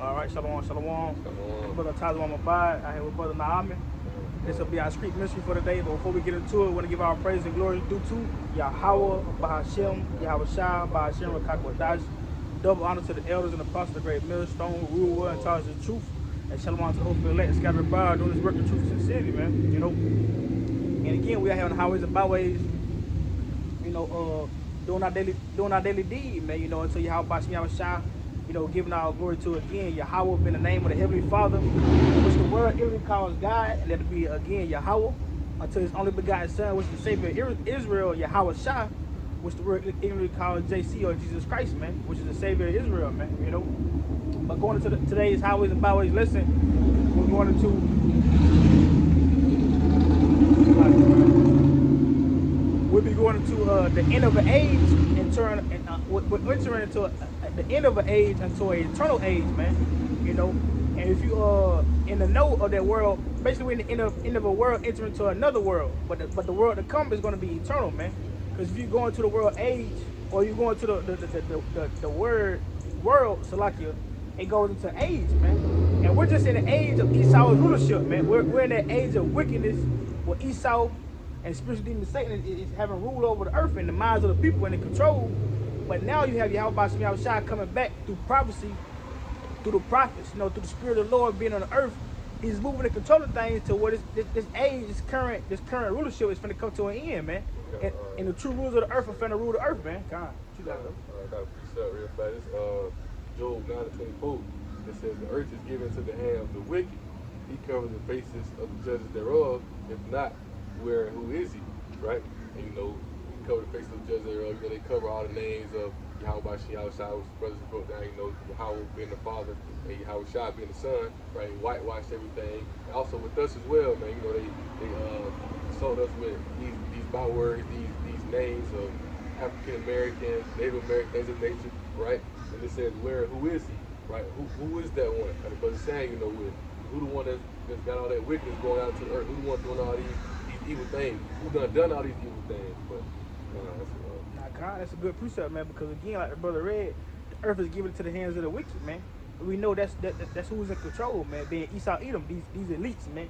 All right, shalom, shalom. Come on. Brother Tazwan Mabad, I have with Brother Naami. This will be our street ministry for today. But before we get into it, we want to give our praise and glory due to Yahweh, Bahashem, Yahweh Shah, Bahashem, Rakakwadash. Double honor to the elders and apostles of the great millstone who rule well and taught us the truth. And shalom to the hopeful elect scattered abroad doing this work of truth and sincerity, man. You know. And again, we are here on the highways and byways, you know, doing our daily deed, man. You know, until Yahweh Bahashem, Yahweh Shah. You know, giving our glory to again Yahweh in the name of the Heavenly Father, which the world Israel calls God, and that'll be again Yahweh, until His only begotten Son, which is the Savior of Israel, Yahweh Shah, which the world Israel calls JC or Jesus Christ, man, which is the Savior of Israel, man. You know. But going into today's highways and byways lesson, we're going into we'll be going into the end of an age and we're entering into the end of an age into an eternal age, man. You know, and if you in the know of that world, basically we're in the end of a world entering into another world, but the world to come is going to be eternal, man. Because if you go into the world age or you go into the world Salakia, it goes into age, man. And we're just in the age of Esau's rulership, man. We're in that age of wickedness where Esau and spiritual demon Satan is having rule over the earth and the minds of the people and in control. But now you have Yahweh Bahashem Yahweh Shai coming back through prophecy, through the prophets, you know, through the Spirit of the Lord being on the earth. He's moving and controlling things to what this age, this current rulership is going to come to an end, man. And the true rulers of the earth are going to rule the earth, man. God, you got it. I got a precept real fast. It's Job 9:24. It says, "The earth is given to the hand of the wicked. He covers the faces of the judges thereof. If not, where and who is he?" Right? And you know, he covered the faces of the judges thereof. You know, they cover all the names of Yahweh Bahashem Yahweh Shai, which the brothers broke down. You know, Yahweh being the father and Yahweh Shai being the son. Right? Whitewashed everything. And also with us as well, man. You know, they sold us with these bywords, these names of African American, Native American, things of nature. Right? And it says, where, who is he? Right? Who is that one? And the brother's saying, you know, who the one that's got all that wickedness going out to the earth? Who the one doing all these evil things? Who done all these evil things? But that's a good precept, man. Because again, like the brother read, the earth is given to the hands of the wicked, man. We know that's who's in control, man. Being Esau, Edom, these elites, man.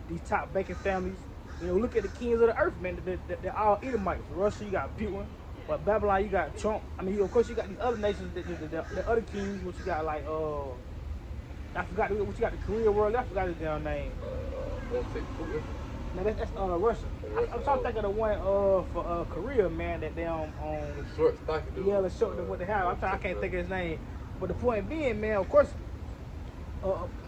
These top banking families. You know, look at the kings of the earth, man. They're all Edomites. Russia, you got Putin. But Babylon, you got Trump. I mean, of course, you got these other nations, the other kings, which you got like, I forgot what you got, the Korea world. I forgot his damn name. No, that's Russia. I'm trying to think of the one for Korea, man, that they on short stocky dude. Yeah, the short what they have. I can't think of his name. But the point being, man, of course,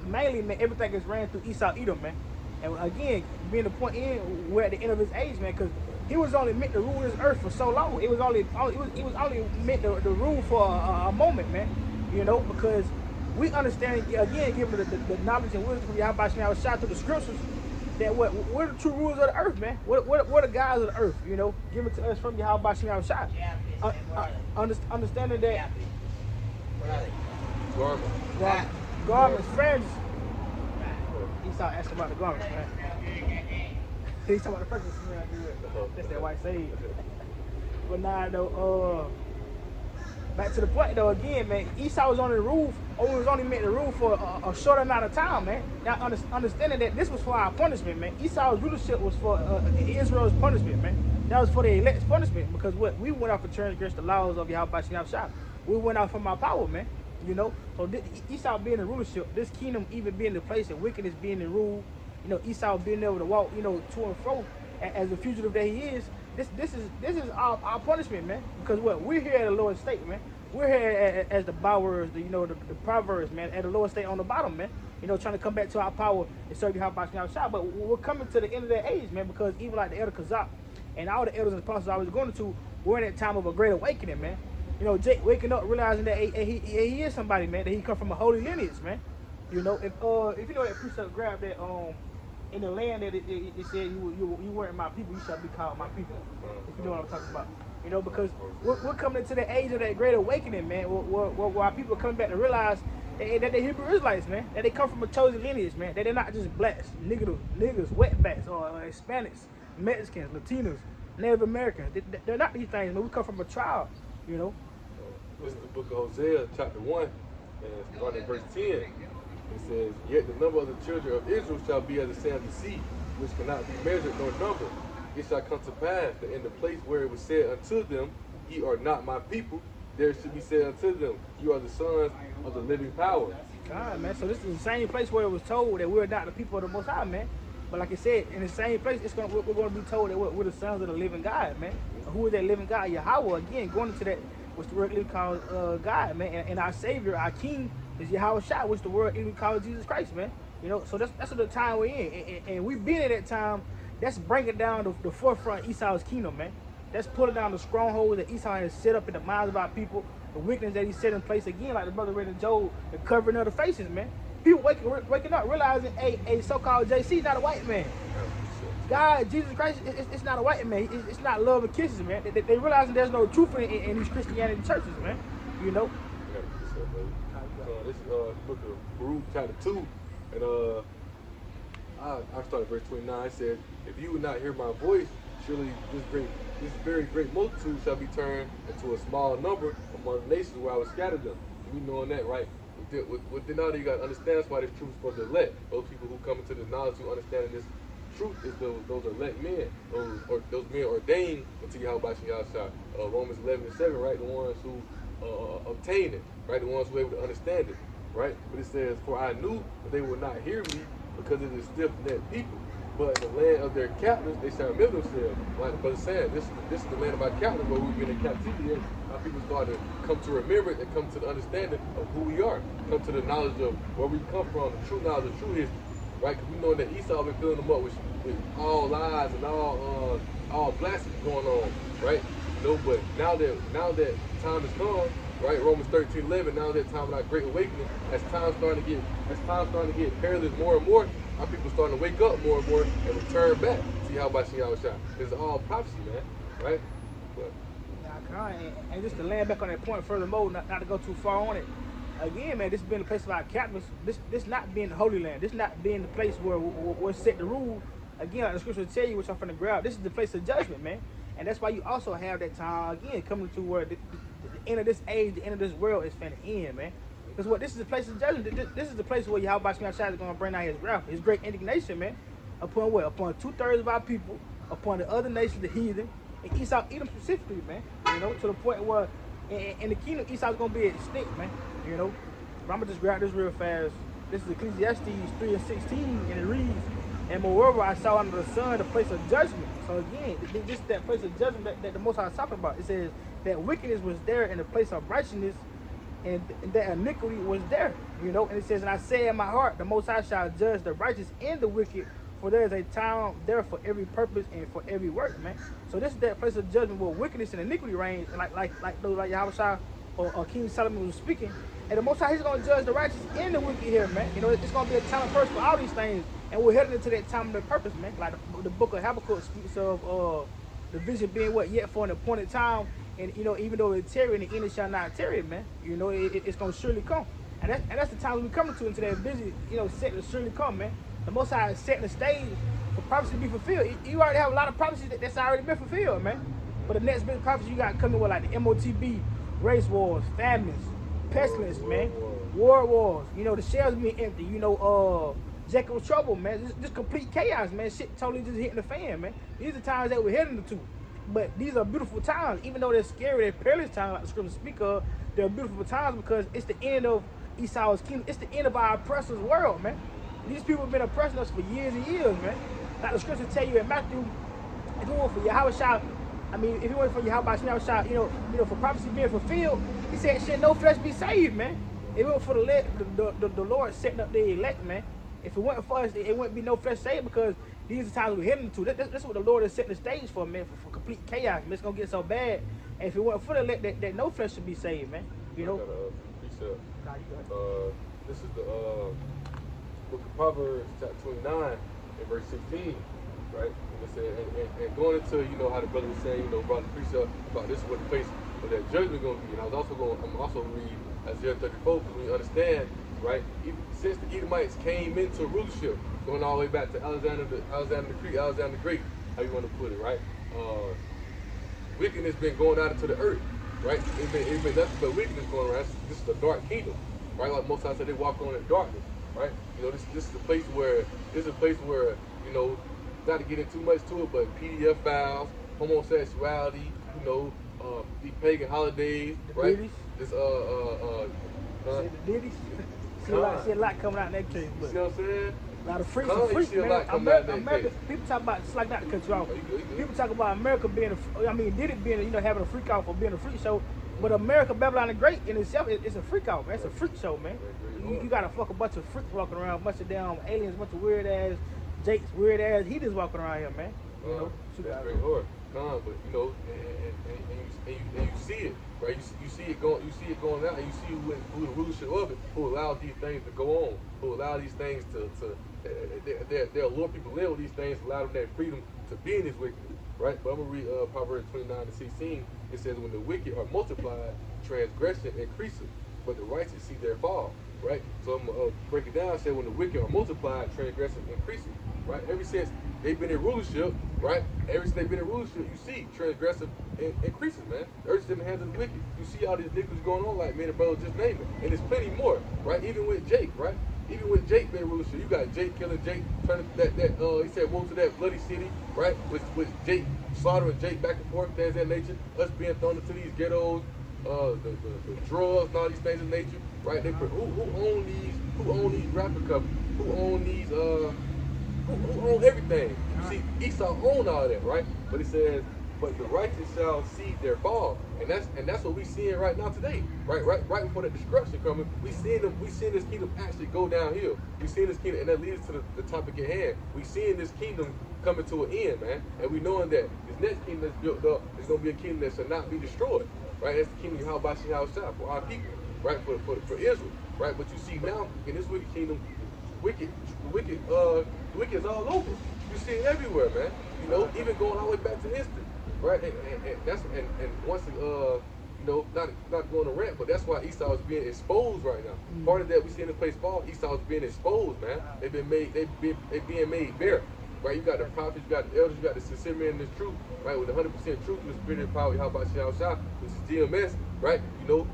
mainly, man, everything is ran through Esau Edom, man. And again, being the point in, we're at the end of his age, man, because he was only meant to rule this earth for so long. It was only meant to rule for a moment, man. You know, because we understand again, given the knowledge and wisdom from Yahweh Shai shot through the scriptures, that we're the true rulers of the earth, man. We're the guys of the earth, you know, given to us from Yahweh Shai. Understanding that garments, friends. He started asking about the garments, man. He's talking about the purpose, man. That's that white sage. But nah, though, back to the point though, again, man, Esau was only meant to rule for a short amount of time, man. Now, understanding that this was for our punishment, man. Esau's rulership was for Israel's punishment, man. That was for the elect's punishment, because we went off and transgressed the laws of Yahweh Shai. We went out from our power, man. You know, so Esau being in rulership, this kingdom even being the place and wickedness being in rule, you know, Esau being able to walk, you know, to and fro as the fugitive that he is. This is our punishment, man. Because we're here at a lower state, man. We're here as the bywords, the proverbs, man, at a lower state on the bottom, man. You know, trying to come back to our power and serve you how about shot. But we're coming to the end of that age, man, because even like the Elder Kazak and all the elders and apostles I was going to, we're in that time of a great awakening, man. You know, Jake waking up, realizing that he is somebody, man, that he come from a holy lineage, man. You know, if you know that precept grabbed that in the land that it said you weren't my people, you shall be called my people. If you know what I'm talking about. You know, because we're coming into the age of that great awakening, man, where our people are coming back to realize that they're Hebrew Israelites, man, that they come from a chosen lineage, man, that they're not just blacks, niggas, wetbacks, or Hispanics, Mexicans, Latinos, Native Americans. They're not these things, man. We come from a tribe, you know. This is the book of Hosea, chapter 1, And starting in verse 10, it says, "Yet the number of the children of Israel shall be as the sand of the sea, which cannot be measured nor numbered. It shall come to pass that in the place where it was said unto them, Ye are not my people, there should be said unto them, You are the sons of the living power." God, man. So this is the same place where it was told that we're not the people of the Most High, man. But like I said, in the same place, we're going to be told that we're the sons of the living God, man. Who is that living God? Yahweh. Again, going into that, what's the word literally called God, man. And our Savior, our King, is Yahweh Shai, which the word literally called Jesus Christ, man. You know, so that's the time we're in. And we've been at that time. That's bringing down the forefront of Esau's kingdom, man. That's pulling down the strongholds that Esau has set up in the minds of our people, the wickedness that he set in place again, like the brother read in Job, the covering of the faces, man. People waking up, realizing a so-called JC is not a white man. God, Jesus Christ, it's not a white man. It's not love and kisses, man. They realizing there's no truth in these Christianity churches, man. You know? This is book of Baruch chapter 2, and I started verse 29. It says, "If you would not hear my voice, surely this very great multitude shall be turned into a small number among the nations where I will scatter them." We knowing that, right? Within all, you got to understand that's why this truth is for the elect. Those people who come into the knowledge who understanding this truth is those elect men, those men ordained unto Yahweh Shai. Romans 11:7, right? The ones who obtain it, right? The ones who are able to understand it, right? But it says, "For I knew that they would not hear me because it is stiff-necked people. But in the land of their captives, they shall remember themselves." Like the brother said, this is the land of our captives where we've been in captivity. Our people start to come to remember it and come to the understanding of who we are, come to the knowledge of where we come from, the true knowledge of true history, right? Because we know that Esau been filling them up with all lies and all blasphemy going on, right? No, but now that time has come, right? Romans 13:11. Now that time of our great awakening, as time's starting to get perilous more and more, our people starting to wake up more and more and return back. See how about Yahweh Shai? It's all prophecy, man, right? But and just to land back on that point furthermore, not to go too far on it. Again, man, this has been the place of our captives. This not being the Holy Land. This not being the place where we're set the rule. Again, like the scripture tell you, which I'm finna grab. This is the place of judgment, man. And that's why you also have that time again coming to where the end of this age, the end of this world is finna end, man. Because this is the place of judgment. This is the place where Yahweh Shai is going to bring out his wrath, his great indignation, man. Upon what? Upon 2/3 of our people, upon the other nations, the heathen, and Esau, Edom specifically, man. You know, to the point where in the kingdom, Esau's going to be extinct, man. You know, but I'm going to just grab this real fast. This is Ecclesiastes 3:16, and it reads, "And moreover, I saw under the sun the place of judgment." So again, this is that place of judgment that the Most High is talking about. It says that wickedness was there in the place of righteousness, and that iniquity was there, you know. And it says, "And I say in my heart, the Most High shall judge the righteous and the wicked, for there is a time there for every purpose and for every work," man. So this is that place of judgment where wickedness and iniquity reign, and like Yahweh Shai or King Solomon was speaking. And the Most High, he's going to judge the righteous and the wicked here, man. You know, it's going to be a time of purpose for all these things, and we're heading into that time of the purpose, man. Like the book of Habakkuk speaks of the vision being what? Yet for an appointed time. And, you know, even though it's tarry, the end it shall not tarry, man. You know, it's going to surely come. And that's the time we coming to into that vision, you know, set to surely come, man. The Most High is setting the stage for prophecy to be fulfilled. You already have a lot of prophecies that's already been fulfilled, man. But the next big prophecy you got coming with, like the MOTB, race wars, famines, pestilence, man. War wars. You know, the shelves being empty. You know, Jacob's trouble, man. Just complete chaos, man. Shit totally just hitting the fan, man. These are times that we're heading to. But these are beautiful times, even though they're scary, they're perilous times, like the scriptures speak of. They're beautiful times because it's the end of Esau's kingdom. It's the end of our oppressor's world, man. These people have been oppressing us for years and years, man. Like the scriptures tell you in Matthew, if you want for Yahweh Shai, if you want for Yahweh Shai, you know, for prophecy being fulfilled, he said, "Shit, no flesh be saved, man." If it wasn't for the Lord setting up the elect, man. If it wasn't for us, it wouldn't be no flesh saved because these are the times we're heading to. That's what the Lord is setting the stage for, man, for complete chaos. Man, it's going to get so bad. And if it wasn't for the elect, that no flesh should be saved, man. You know? Precept. This is the book of Proverbs, chapter 29, and verse 16, right? And it said, and going into, you know, how the brother was saying, you know, brought the precept about this is what the place of that judgment going to be. And I'm also going to read Isaiah 34, because we understand, right, since the Edomites came into rulership, going all the way back to Alexander the Great, how you want to put it, right? Wickedness been going out into the earth, right? It's been nothing but wickedness going around. This is the dark kingdom, right? Like most times say they walk on in darkness, right? You know, this is a place where you know, not to get into too much to it, but PDF files, homosexuality, you know, these pagan holidays, The right? ditties. This See the ditties. See a lot coming out in that case, you but see what I'm saying? a lot of freaks Huh? and You freaks, see a man. lot coming out America, in that America, case. people talk about, it's like not to cut you off. Oh, you good, you good. People talk about America being Diddy being, you know, having a freak out for being a freak show. But America, Babylon the Great in itself, it's a freak out, man. It's a freak show, man. You got a bunch of freaks walking around, a bunch of damn aliens, a bunch of weird ass Jakes, weird ass heathens walking around here, man. You know, that's very hard. But you know, and you see it, right? You see it going out, and you see who the rulership of it, who allows these things to go on, who allow these things to they'll lure people in with these things, allow them that freedom to be in this wickedness, right? But I'm gonna read Proverbs 29:16. It says, "When the wicked are multiplied, transgression increases, but the righteous see their fall." Right? So I'm gonna break it down. Say when the wicked are multiplied, transgression increases. Right? Ever since they've been in rulership, right? Ever since they've been in rulership, you see transgression increases, man. Urges in the hands of the wicked. You see all these niggas going on like me and the brother just named it, and there's plenty more, right? Even with Jake, right? Even with Jake being in rulership, you got Jake killing Jake, turning he said woe to that bloody city, right? With Jake slaughtering Jake back and forth, things of that nature. Us being thrown into these ghettos, the drugs and all these things of nature, right? Who own these rapper companies? Who own these who own everything? You see, Esau owned all that, right? But it says, but the righteous shall see their fall, and that's what we seeing right now today, right before the destruction coming. We seeing this kingdom actually go downhill. We seeing this kingdom, and that leads to the topic at hand. We seeing this kingdom coming to an end, man, and we knowing that this next kingdom that's built up is gonna be a kingdom that shall not be destroyed, right? That's the kingdom of Yahweh Shah for our people, right? For Israel, right? But you see now in this wicked kingdom, wicked is all over. You see it everywhere, man. You know, even going all the way back to history. Right, and that's once you know, not going to rant, but that's why Esau is being exposed right now. Part of that we see in the place fall, Esau is being exposed, man. They being made bare. Right, you got the prophets, you got the elders, you got the sincere men in this truth, right, with 100% truth and the spirit and power, how about Shah, which is GMS, right? You know,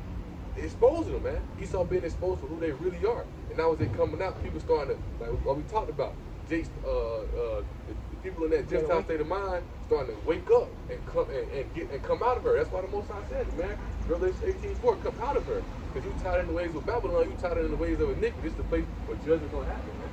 exposing them, man. Esau being exposed for who they really are, and now as they coming out, people starting to like what we talked about. Jake's the people in that Gentile state of mind starting to wake up and come out of her. That's why the Most High said it, man. Revelation 18:4, come out of her. Because you tied in the ways of Babylon, you tied in the ways of iniquity. This is the place where judgment gonna happen, man.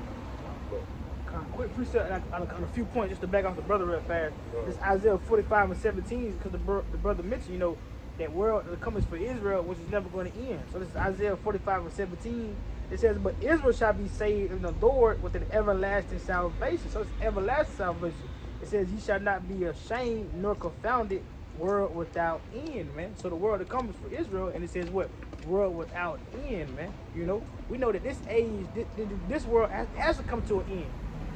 Quick precept on a few points just to back off the brother real fast. This Isaiah 45:17, because the brother mentioned, you know, that world that comes for Israel, which is never going to end. So this is Isaiah 45:17. It says, but Israel shall be saved and adored with an everlasting salvation. So it's everlasting salvation. It says, ye shall not be ashamed nor confounded, world without end, man. So the world that comes for Israel, and it says what? World without end, man. You know, we know that this age, this world has to come to an end.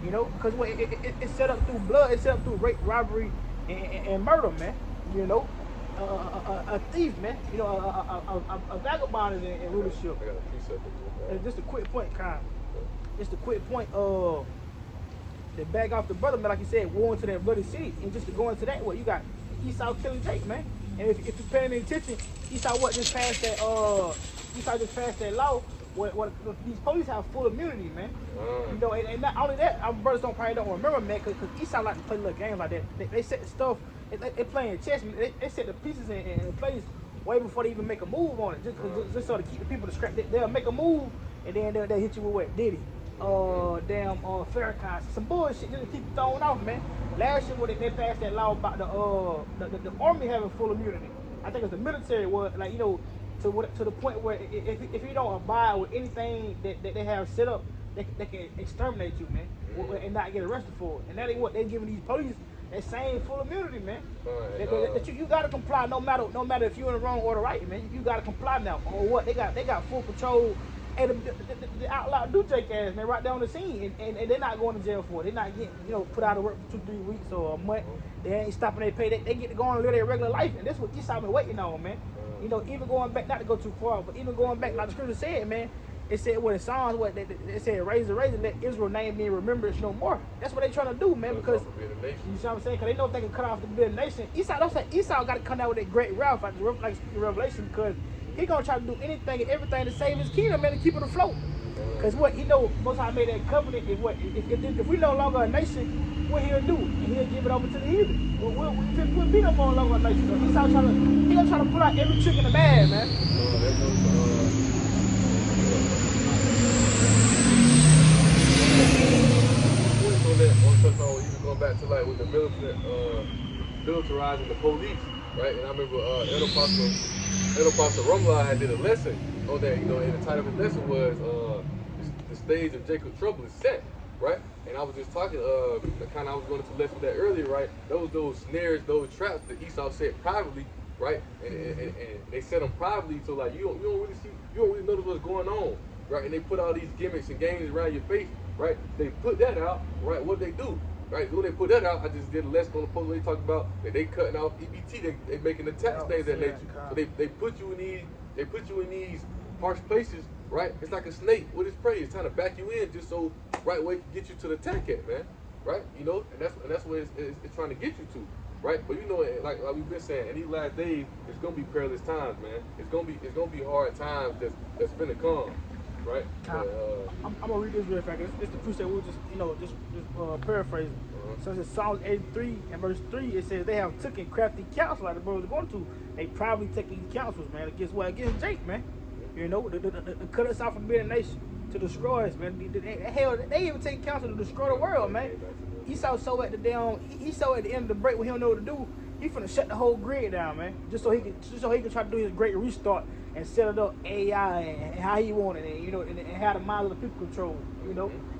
You know, because it's set up through blood, it's set up through rape, robbery, and murder, man. You know, a thief, man. You know, a vagabond is in rulership. I got a precept. And just a quick point, Kyle. Just a quick point. To back off the brother, man, like you said, war into that bloody city, and just to go into that, what you got? Esau killing Jake, man. And if you're paying any attention, Esau just passed that. Esau just passed that law. What these police have full immunity, man. You know, and not only that, our brothers probably don't remember, man, because Esau like to play little games like that. They set the stuff. They playing chess. They set the pieces in place way before they even make a move on it, just so to keep the people to scrap. They'll make a move, and then they'll hit you with what? Diddy, Farrakhan, some bullshit just to keep you thrown off, man. Last year when they passed that law about the army having full immunity, I think it's the military was like, you know, to the point where if you don't abide with anything that they have set up, they can exterminate you, man, and not get arrested for it. And that ain't what they're giving these police. That same full immunity, man. That you gotta comply no matter if you're in the wrong or the right, man. You gotta comply now. Or what? They got full control. And the outlaw do Jake ass, man, right down the scene, and they're not going to jail for it. They're not getting, you know, put out of work for 2-3 weeks or a month. They ain't stopping their pay. They get to go on and live their regular life, and that's what Esau been waiting on, man. You know, even going back, not to go too far, but even going back, like the scripture said, man. It said what in Psalms, what they said, raise the razor, let Israel name me in remembrance no more. That's what they trying to do, man, because you see what I'm saying? Because they know if they can cut off the nation. Esau got to come out with that great wrath, like Revelation, because he gonna try to do anything and everything to save his kingdom, man, to keep it afloat. Because what he know, Most High made that covenant is what if we no longer a nation, what he'll do, and he'll give it over to the heathen. We'll be no more longer a nation. So he gonna try to pull out every trick in the bag, man. Even going back to like with the militarizing the police, right? And I remember El Pastor Rumla had did a lesson on that, and the title of his lesson was the stage of Jacob's trouble is set, right? And I was just talking, I was going into lesson that earlier, right? Those snares, those traps that Esau set privately, right? And they set them privately, so like you don't really notice what's going on, right? And they put all these gimmicks and games around your face, right? They put that out, right? What they do, right? When they put that out, I just did a lesson on the post where they talk about that they cutting off EBT, they making the tax things that nature. So they put you in these harsh places, right? It's like a snake with its prey. It's trying to back you in just so right way to get you to the attack at, man, right? And that's where it's trying to get you to, right? But like we've been saying, in these last days, it's gonna be perilous times, man. It's gonna be hard times that's finna come. Right. I'm gonna read this real fast. It's the precept. We'll just paraphrasing. So it's Psalms 83 and verse 3. It says they have taken crafty counsel, like the brothers are going to. They probably taking counsels, man, against Jake, man. To cut us off from being a nation, to destroy us, man. Hell, they even take counsel to destroy the world, man. Esau so at the end of the break when he don't know what to do, he finna shut the whole grid down, man. Just so he can try to do his great restart and set it up AI and how he want it, and how the minds of the people control.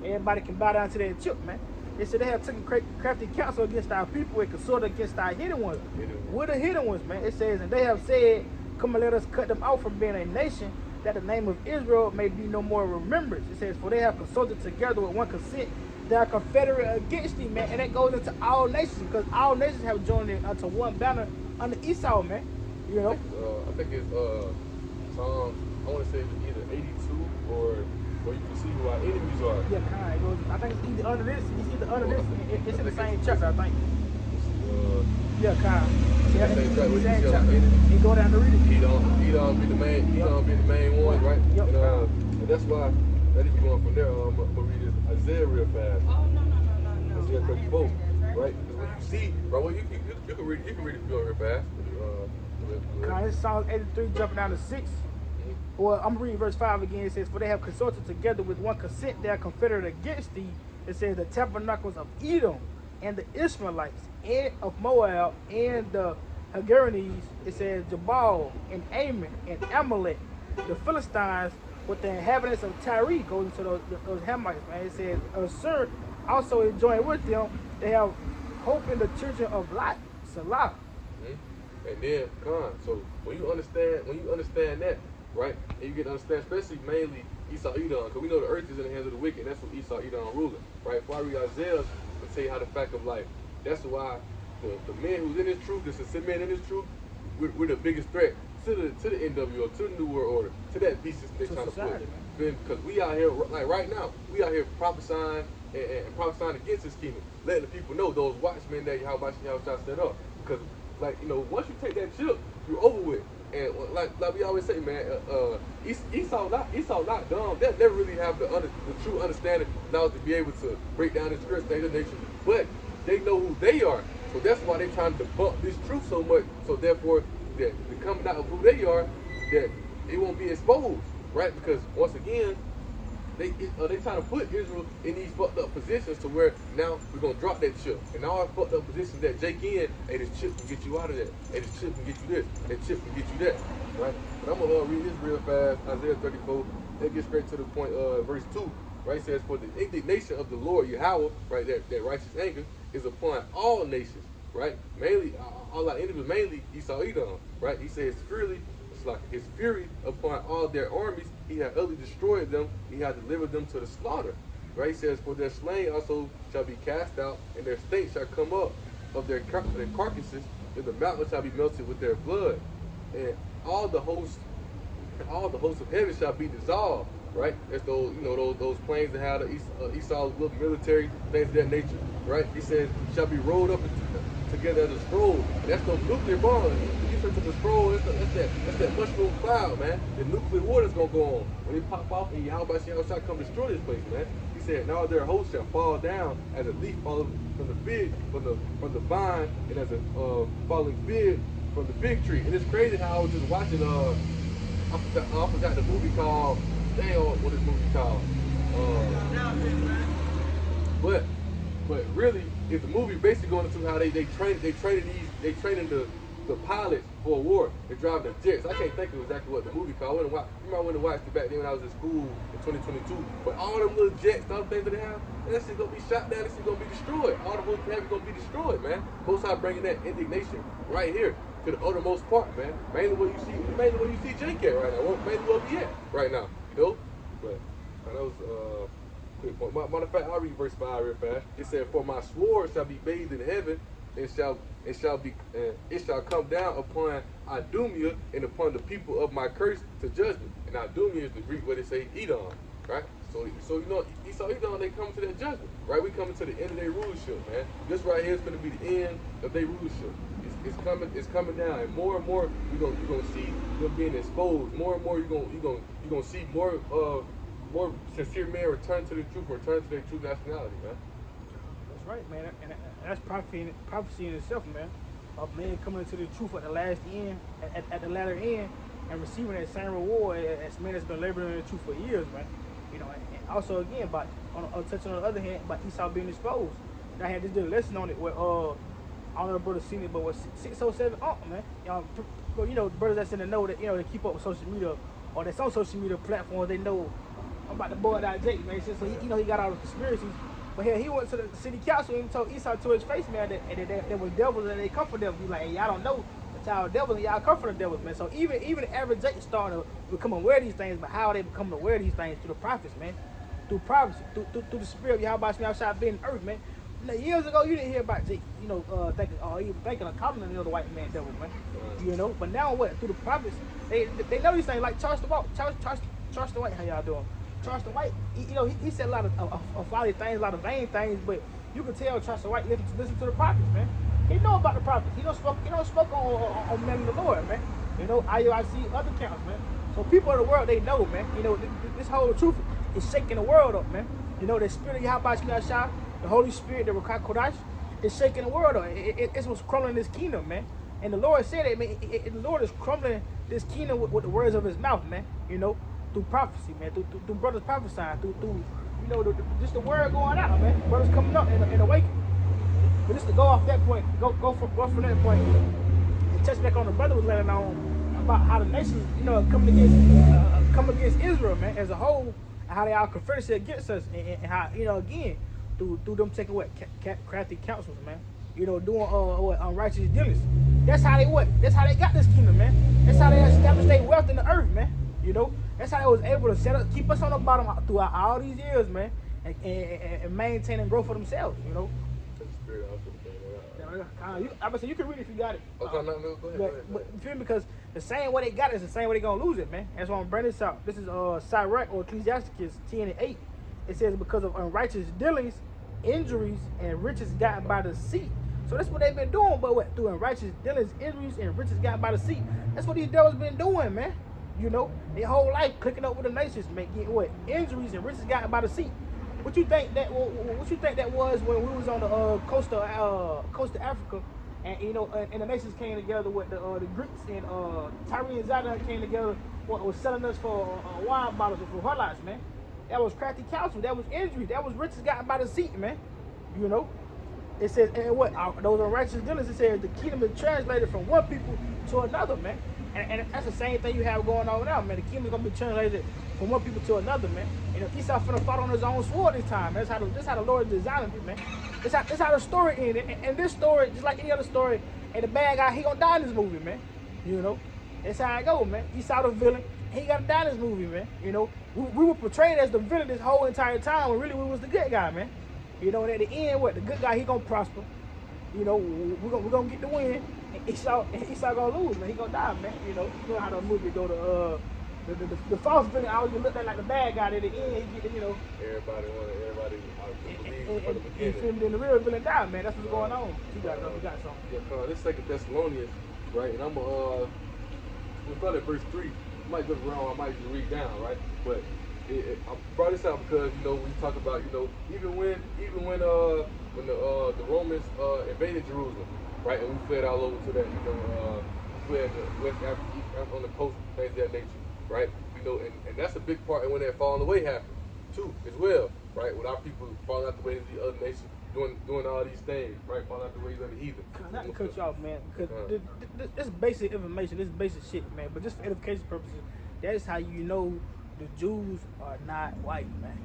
Everybody can bow down to their chip, man. They said they have taken crafty counsel against our people and consorted against our hidden ones. We're the hidden ones, man. It says, and they have said, come and let us cut them off from being a nation, that the name of Israel may be no more remembered. It says, for they have consulted together with one consent. They are confederate against thee, man. And that goes into all nations, because all nations have joined in unto one banner under Esau, man. I think it's Psalms, I want to say it's either 82 or you can see who our enemies are. Yeah, kind of. I think it's either under this. It's in the same chapter, I think. Yeah, kind of. Yeah, same chapter. He go down to read it. He don't be the main. He don't be the main one, right? Yep. And that's why. Let me go on from there. I'm gonna read this Isaiah real fast. No. Isaiah 34, right? Because when you see, right, well, you can read it real fast. It's Psalms 83, jumping down to 6. Well, I'm reading verse 5 again. It says, for they have consorted together with one consent, they are confederate against thee. It says, the tabernacles of Edom and the Ishmaelites and of Moab and the Hagarites. It says, Jabal and Ammon and Amalek, the Philistines with the inhabitants of Tyre, goes into those Hamites, man. It says, Assur also is joined with them. They have hope in the children of Lot, Salah. And then, so when you understand that, right, and you get to understand, especially mainly Esau, Edom, because we know the earth is in the hands of the wicked, and that's what Esau, Edom ruling, right? Before I read Isaiah, I'll tell you how the fact of life. That's why the men who's in this truth, the sincere men in this truth, we're the biggest threat to the NWO, to the New World Order, to that beast that's trying to put. Because we out here, like right now, we out here prophesying and prophesying against his kingdom, letting the people know, those watchmen that Yahweh set up. Because, once you take that chip, you're over with. And like we always say, man, Esau not dumb. They never really have the true understanding now to be able to break down this script, things of nature. But they know who they are, so that's why they're trying to debunk this truth so much. So therefore, that the coming out of who they are, that it won't be exposed, right? Because once again, they trying to put Israel in these fucked up positions to where now we're gonna drop that chip. And all our fucked up positions that Jake in, hey, this chip can get you out of that. Hey, this chip can get you this. That chip can get you that. Right? But I'm gonna read this real fast. Isaiah 34. Let's get straight to the point. Verse 2. Right? It says, for the indignation of the Lord Yahweh, right? That righteous anger is upon all nations. Right? Mainly all our enemies, mainly Esau, Edom. Right? He says his fury upon all their armies. He had utterly destroyed them. He had delivered them to the slaughter. Right? He says, for their slain also shall be cast out, and their state shall come up of their carcasses, and the mountains shall be melted with their blood, and all the hosts of heaven shall be dissolved. Right? That's those those planes that had Esau's little military things of that nature. Right? He says shall be rolled up together as a scroll. And that's those nuclear bombs. precursor to the scroll. That's that mushroom cloud, man. The nuclear war is gonna go on. When they pop off and Yahweh shall come destroy this place, man. He said, and all their hosts shall fall down as a leaf falling from the vine, and as a falling fig from the fig tree. And it's crazy how I was just watching I forgot the movie called what is the movie called? But really, if the movie basically going into how they training the pilots for a war. They're driving the jets. I can't think of exactly what the movie called. I went and watched it back then when I was in school in 2022. But all them little jets, all the things that they have, that shit gonna be shot down. That shit gonna be destroyed. All the Most High gonna be destroyed, man. Most High bringing that indignation right here to the uttermost part, man. Mainly where you see Jake at right now. Mainly where we at right now, you know. But that was quick point. Matter of fact, I'll read verse 5 real fast. It said, "For my sword shall be bathed in heaven, it shall come down upon Idumea and upon the people of my curse to judgment." And Idumea is the Greek where they say Edom, right? So you know, Esau, Edom, they coming to that judgment, right? We coming to the end of their rulership, man. This right here is going to be the end of their rulership. It's coming down, and more you're gonna see them being exposed. More and more you're gonna see more sincere men return to the truth, return to their true nationality, man. That's right, man, and that's prophecy in itself, man. Of men coming into the truth at the last end, at the latter end, and receiving that same reward as men that's been laboring in the truth for years, man. You know, and also again, touching on the other hand, by Esau being exposed. I had this little lesson on it where I don't know if brothers seen it, but what 607 man. You know, brothers that's in the know that, you know, they keep up with social media or that's on social media platforms, they know about the boy that Jake, man. So he, you know, he got all the conspiracies. But here he went to the city council and told Esau to his face, man, that there was devils and they come for devils. He like, hey, y'all don't know that y'all devils and y'all come for the devils, man. So even the average Jake starting to become aware of these things, but how are they becoming aware of these things? Through the prophets, man. Through prophecy, through the spirit of Yahweh outside being the earth, man. Now, years ago, you didn't hear about Jake, you know, even thinking of calling the white man devil, man. You know, but now what? Through the prophets, they know these things. Like Charles the White, how y'all doing? Charles the White, you know, he said a lot of folly things, a lot of vain things, but you can tell Charles the White listen to the prophets, man. He know about the prophets. He don't spoke on men of the Lord, man. You know, IUIC, other counts, man. So people of the world, they know, man. You know, this whole truth is shaking the world up, man. You know, the spirit of Yahweh Shah, the Holy Spirit, the Ruach Kodesh, is shaking the world up. It's what's crumbling this kingdom, man. And the Lord said it, man. The Lord is crumbling this kingdom with the words of his mouth, man. You know, through prophecy, man. Through brothers prophesying, through you know, just the word going out, man. Brothers coming up and awakening. But just to go off that point, go from that point, and touch back on the brother was letting on about how the nations, you know, come against Israel, man, as a whole, and how they all confederacy against us, and how, you know, again, through them taking crafty counsels, man. You know, doing unrighteous dealings. That's how they got this kingdom, man. That's how they established their wealth in the earth, man. You know, that's how they was able to keep us on the bottom throughout all these years, man, and maintain and grow for themselves, you know. I would say you can read it if you got it. Okay, no, go ahead. But you feel me? Because the same way they got it is the same way they gonna lose it, man. That's why I'm bringing this out. This is Sirach or Ecclesiastes 10:8. It says, because of unrighteous dealings, injuries, and riches gotten by the sea. So that's what they've been doing, but what? Through unrighteous dealings, injuries, and riches gotten by the sea. That's what these devils been doing, man. You know, their whole life clicking up with the nations, getting what? Injuries and riches gotten by the sea. What you think that was when we was on the coast of Africa, and you know, and the nations came together with the Greeks and Tyre and Zidon came together, was selling us for wine bottles or for harlots, man. That was crafty counsel. That was injury. That was riches gotten by the sea, man. You know, it says, and what those unrighteous dealings. It says the kingdom is translated from one people to another, man. And that's the same thing you have going on now, man. The kingdom is gonna be translated from one people to another, man. You know, Esau finna fight on his own sword this time. That's how the Lord is designing it, man. That's how the story ended. And this story, just like any other story, and the bad guy, he gonna die in this movie, man. You know, that's how it go, man. Esau the villain, he gotta die in this movie, man. You know, we were portrayed as the villain this whole entire time, when really we was the good guy, man. You know, and at the end, what, the good guy, he gonna prosper. You know, we're gonna get the win. And Esau gonna lose, man. He gonna die, man. You know how the movie go to the false villain always look like the bad guy. At the end, he get, you know. Everybody believe from the beginning. And the real villain die, man. That's what's going on. You got something. Yeah, this 2 Thessalonians right? And I'm we'll start at verse 3. I might jump around, I might just read down, right? But I brought this out because we talk about even when the Romans invaded Jerusalem, right, and we fled all over to that we fled to West Africa, East Africa, on the coast, things of that nature, right? And that's a big part. And when that falling away happened too, as well, right? With our people falling out the ways of the other nations, doing all these things, right? Falling out the ways of the heathen. Not to cut you off, man, because this basic information, this basic shit, man. But just for edification purposes, that's how you know the Jews are not white, man.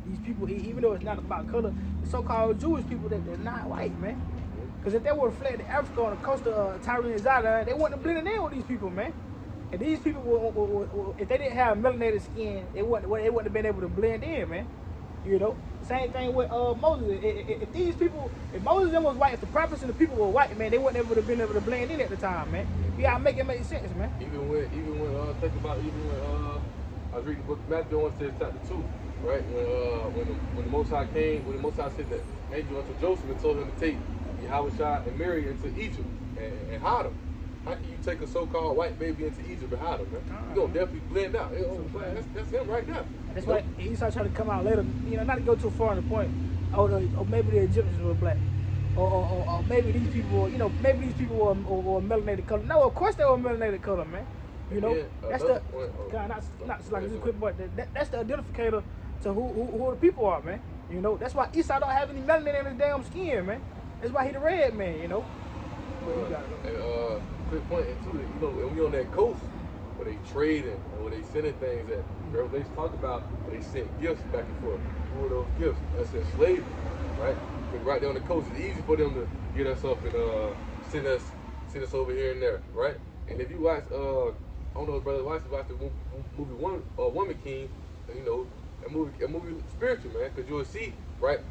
These people, even though it's not about color, the so-called Jewish people, they're not white, man. Because if they would have fled to Africa on the coast of Tyre and Zidon, they wouldn't have blended in with these people, man. And these people, if they didn't have melanated skin, they wouldn't have been able to blend in, man. Same thing with Moses. If Moses was white, if the prophets and the people were white, man, they wouldn't have been able to blend in at the time, man. You gotta make it make sense, man. Even when think about I was reading the book of Matthew, I want to say chapter 2, right? When the Most High came, when the Most High sent the angel unto Joseph and told him to take Yahushua and Mary into Egypt and hide them. How can you take a so-called white baby into Egypt and hide him, man? You're gonna definitely blend out. That's him right now. That's why Esau tried to come out later, not to go too far on the point. Or maybe the Egyptians were black. Or maybe these people, were melanated color. No, of course they were melanated color, man. That's the not like this quick, but that's the identificator to who the people are, man. That's why Esau don't have any melanin in his damn skin, man. That's why he the red man, Quick point into it, and we on that coast where they trading or where they sending things that Revelation talk about, where they sent gifts back and forth. Who are those gifts? That's in slavery, right? Because right there on the coast, it's easy for them to get us up and send us over here and there, right? And if you watch, I don't know if Brother Watch the movie Woman King, a movie spiritual, man, because you'll see, right,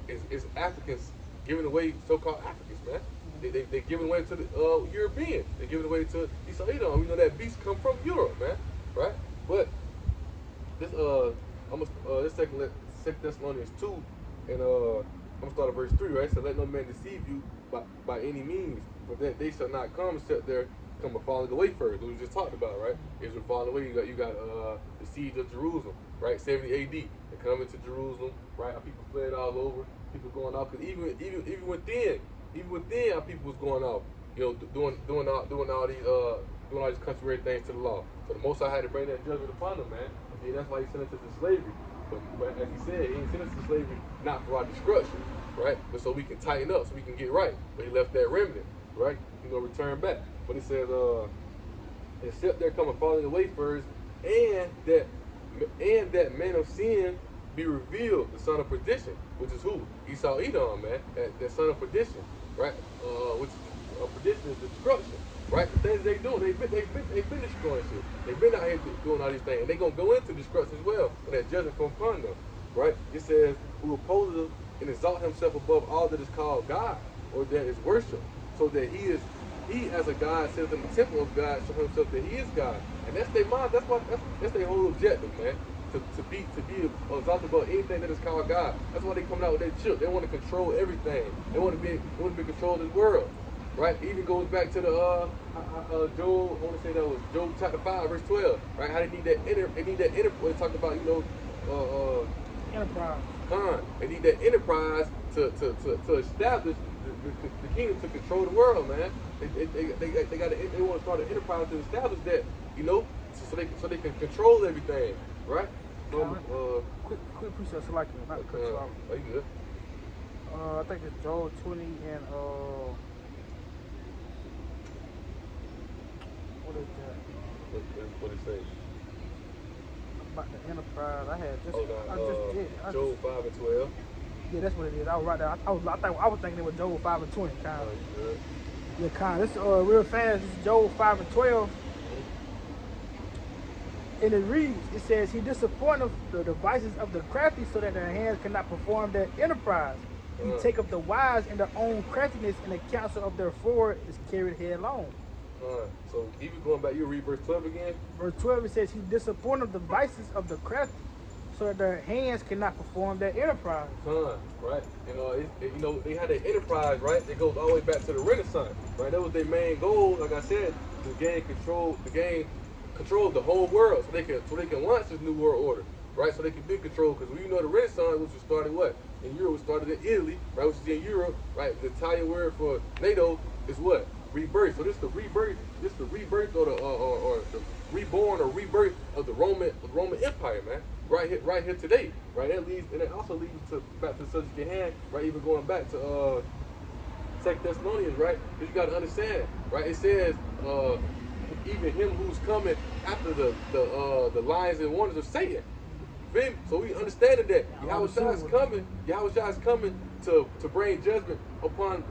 it's Africans giving away so-called Africans, man. They giving away to the Europeans. They giving away to Esau Edom. We know that beast come from Europe, man, right? But this this Second Thessalonians 2, and I'm gonna start at verse 3, right? So let no man deceive you by any means, for that they shall not come except there come a falling away first. What we just talked about, right? Israel falling away. You got the siege of Jerusalem, right? 70 AD. They come into Jerusalem, right? Our people fled all over. People going out, because even within our people was going off, doing all these contrary things to the law. So the Most High had to bring that judgment upon them, man. And that's why he sent us to slavery. But as he said, he didn't send us to slavery not for our destruction, right? But so we can tighten up, so we can get right. But he left that remnant, right? He's gonna return back. But he says, except there come a falling away first, and that man of sin be revealed, the son of perdition, which is who? Esau Edom, man. That son of perdition, right? Which perdition is destruction, right? The things they do, they've been destroying shit. They've been out here doing all these things, and they're gonna go into destruction as well when that judgment comes upon them, right? It says, who opposes and exalt himself above all that is called God or that is worship, so that he as a God says in the temple of God, show himself that he is God, and that's their mind. That's their whole objective, man. To be exalted above anything that is called God. That's why they coming out with that chip. They want to control everything. They want to be control this world, right? It even goes back to the Job. I want to say that was Job chapter 5 verse 12, right? How they need that inner. When they talk about enterprise. They need that enterprise to establish the kingdom, to control the world, man. They want to start an enterprise to establish that, so they can control everything, right? Quick precept selection, not to cut you off. Are you good? I think it's Joel 20 and what is that? What it say? About the enterprise. I just did. Joel 5 and 12. Yeah, that's what it is. I was right there. I was thinking it was Joel 5 and 20, kind of. Yeah, kind of. This real fast. This is Joel 5 and 12. And it reads, it says, he disappointeth the devices of the crafty so that their hands cannot perform their enterprise. He take up the wise in their own craftiness, and the counsel of their forward is carried headlong. So even going back, you read verse 12 again? Verse 12, it says, he disappointed the devices of the crafty so that their hands cannot perform their enterprise. Right? They had their enterprise, right? It goes all the way back to the Renaissance, right? That was their main goal. Like I said, to gain control, the whole world, so they can launch this new world order, right? So they can be control. Because the Renaissance, which was started what in Europe, was started in Italy, right? Which is in Europe, right? The Italian word for NATO is what? Rebirth. So this is the rebirth. This is the rebirth or the reborn or rebirth of the Roman Empire, man. Right here today, right? And it also leads back to the subject at hand, right? Even going back to 2 Thessalonians, right? Because you got to understand, right? It says even him who's coming after the lions and wonders of Satan. So we understand that Yahweh is coming to bring judgment upon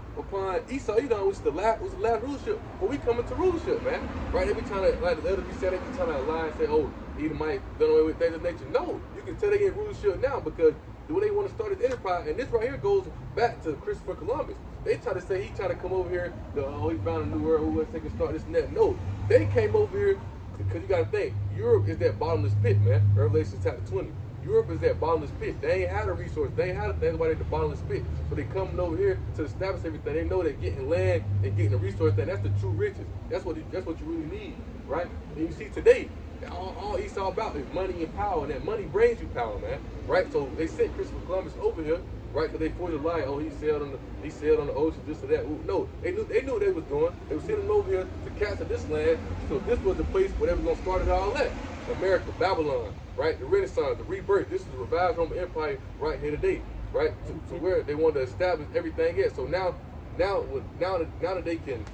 Esau, Edom, which was the last rulership. But we coming to rulership, man. Right? They be trying to, like the elder be said, they be trying to lie and say, oh, Edom might done away with things of nature. No, you can tell they in rulership now because the way they want to start this enterprise, and this right here goes back to Christopher Columbus. They try to say he tried to come over here, he found a new world, who was they can start this and that. No, they came over here because you got to think, Europe is that bottomless pit, man. Revelation chapter 20. Europe is that bottomless pit. They ain't had a resource. They ain't had a thing. That's why they're the bottomless pit. So they coming over here to establish everything. They know they're getting land and getting the resource thing. That's the true riches. That's what you really need, right? And you see today, all Esau about is money and power, and that money brings you power, man. Right? So they sent Christopher Columbus over here, right? Because they forged a lie. Oh, he sailed on the ocean, this or that. No, they knew what they was doing. They were sending him over here to capture this land. So this was the place where they was gonna start it all at. America, Babylon, right? The Renaissance, the rebirth. This is the revived Roman Empire right here today, right? So where they want to establish everything else. So now that they can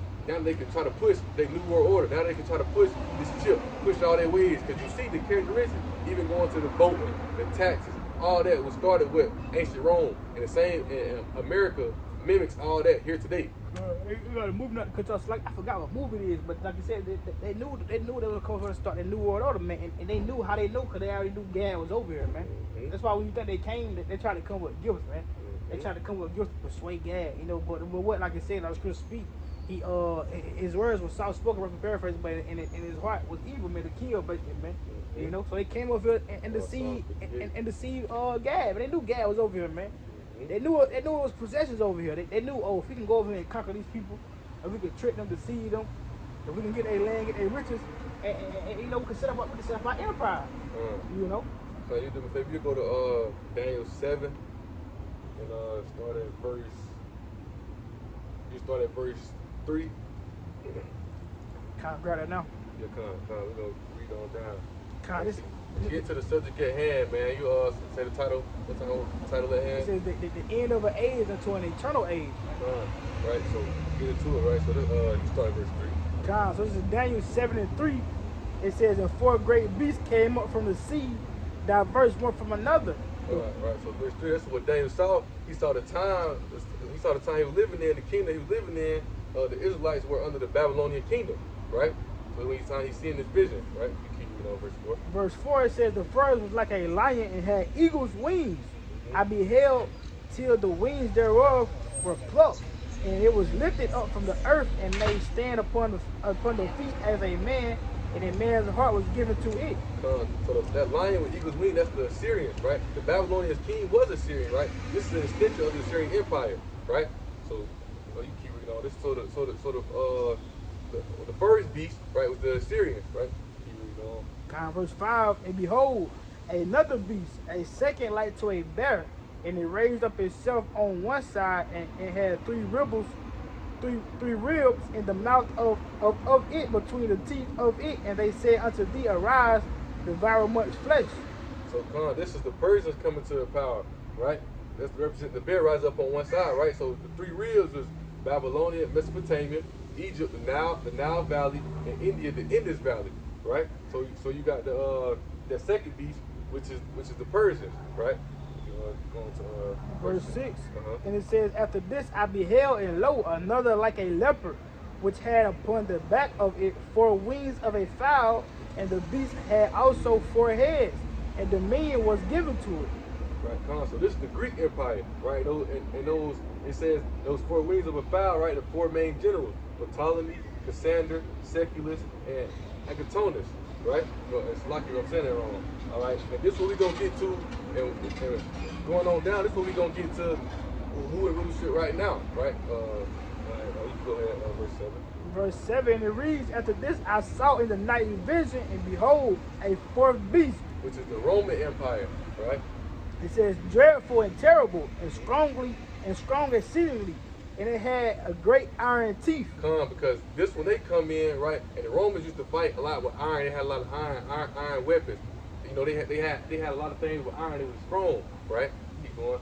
try to push their new world order. Now they can try to push this chip, push all their ways. Because you see the characteristics, even going to the voting, the taxes, all that was started with ancient Rome, and the same in America mimics all that here today. You got a movie not to cut us, like I forgot what movie it is, but like you said, they knew they were going to start the new world order, man, and they knew how they know because they already knew Gad was over here, man. Mm-hmm. That's why when you think they came, they tried to come with gifts, man. Mm-hmm. They tried to come with gifts to persuade Gad, But what, like I said, I was going to speak. His words were soft spoken, rough and paraphrased, but in his heart was evil, man, to kill, basically, man. Mm-hmm. So they came over here and to see Gad, but they knew Gad was over here, man. They knew it was possessions over here. They knew, if we can go over here and conquer these people, if we can trick them, deceive them, if we can get their land, get their riches, and we can set up our enterprise. So if you go to Daniel 7 and start at verse 3. Kind of grab that now. Yeah, we're gonna read on down. This get to the subject at hand, man. You say the title. What's the title at hand? It says the end of an age into an eternal age. Right. So get into it, right? So you start at verse 3. So this is Daniel 7:3. It says, and 4 great beasts came up from the sea, diverse one from another. Right. So verse 3. That's what Daniel saw. He saw the time. He saw the time he was living in, the kingdom he was living in. The Israelites were under the Babylonian kingdom, right? So when he's seeing this vision, right? You keep reading on verse 4. Verse 4, it says, the first was like a lion and had eagle's wings. Mm-hmm. I beheld till the wings thereof were plucked, and it was lifted up from the earth and made stand upon the feet as a man, and a man's heart was given to it. So that lion with eagle's wings, that's the Assyrians, right? The Babylonian king was Assyrian, right? This is an extension of the Assyrian Empire, right? So you keep reading all this. The first beast, right, was the Assyrians, right? Keep reading on. Verse 5, and behold, another beast, a second like to a bear, and it raised up itself on one side, and it had three ribs in the mouth of it, between the teeth of it, and they said unto thee, arise, devour much flesh. So this is the Persians coming to the power, right? That's represent the bear rise up on one side, right? So the 3 ribs is Babylonia, Mesopotamia, Egypt, the Nile Valley, and India, the Indus Valley, right? So you got that second beast, which is the Persians, right? Going to verse 6, and it says, after this I beheld, and lo, another like a leopard, which had upon the back of it 4 wings of a fowl, and the beast had also 4 heads, and dominion was given to it. Right, so this is the Greek Empire, right? Those it says those 4 wings of a fowl, right? The 4 main generals: Ptolemy, Cassander, Seculus, and Agatonus, right? No, it's like I'm saying it wrong. All right, and this is what we gonna get to, and going on down. This is what we gonna get to who in rulership right now, right? You can go ahead, verse 7. Verse 7, it reads, after this I saw in the night vision, and behold, a fourth beast. Which is the Roman Empire, right? It says, dreadful and terrible, and strong exceedingly, and it had a great iron teeth. Because this when they come in, right, and the Romans used to fight a lot with iron. They had a lot of iron weapons. You know, they had a lot of things with iron. It was strong, right? Keep going.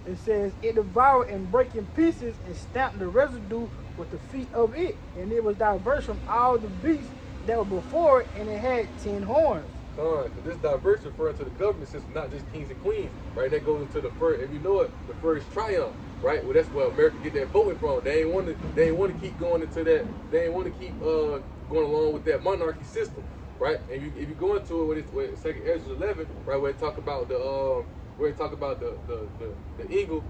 It says, it devoured and brake in pieces and stamped the residue with the feet of it, and it was diverse from all the beasts that were before it, and it had 10 horns. Because this diverse referring to the government system, not just kings and queens, right? That goes into the first, if you know it, the first triumph, right? Well, that's where America get that voting from. They ain't want to keep going into that. They ain't want to keep going along with that monarchy system, right? And if you go into it with Second Ezra 11, right, where it talk about the eagle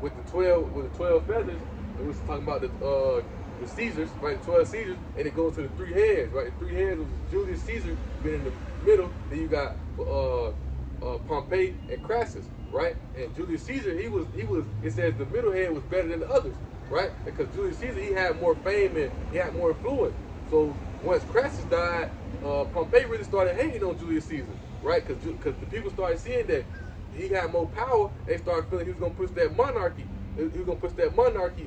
with the 12 feathers. It was talking about the Caesars, right? 12 Caesars, and it goes to the 3 heads, right? The 3 heads was Julius Caesar being in the middle. Then you got Pompey and Crassus, right? And Julius Caesar, he was. It says the middle head was better than the others, right? Because Julius Caesar, he had more fame and he had more influence. So once Crassus died, Pompey really started hating on Julius Caesar, right? Because the people started seeing that he had more power. They started feeling he was gonna push that monarchy. He was gonna push that monarchy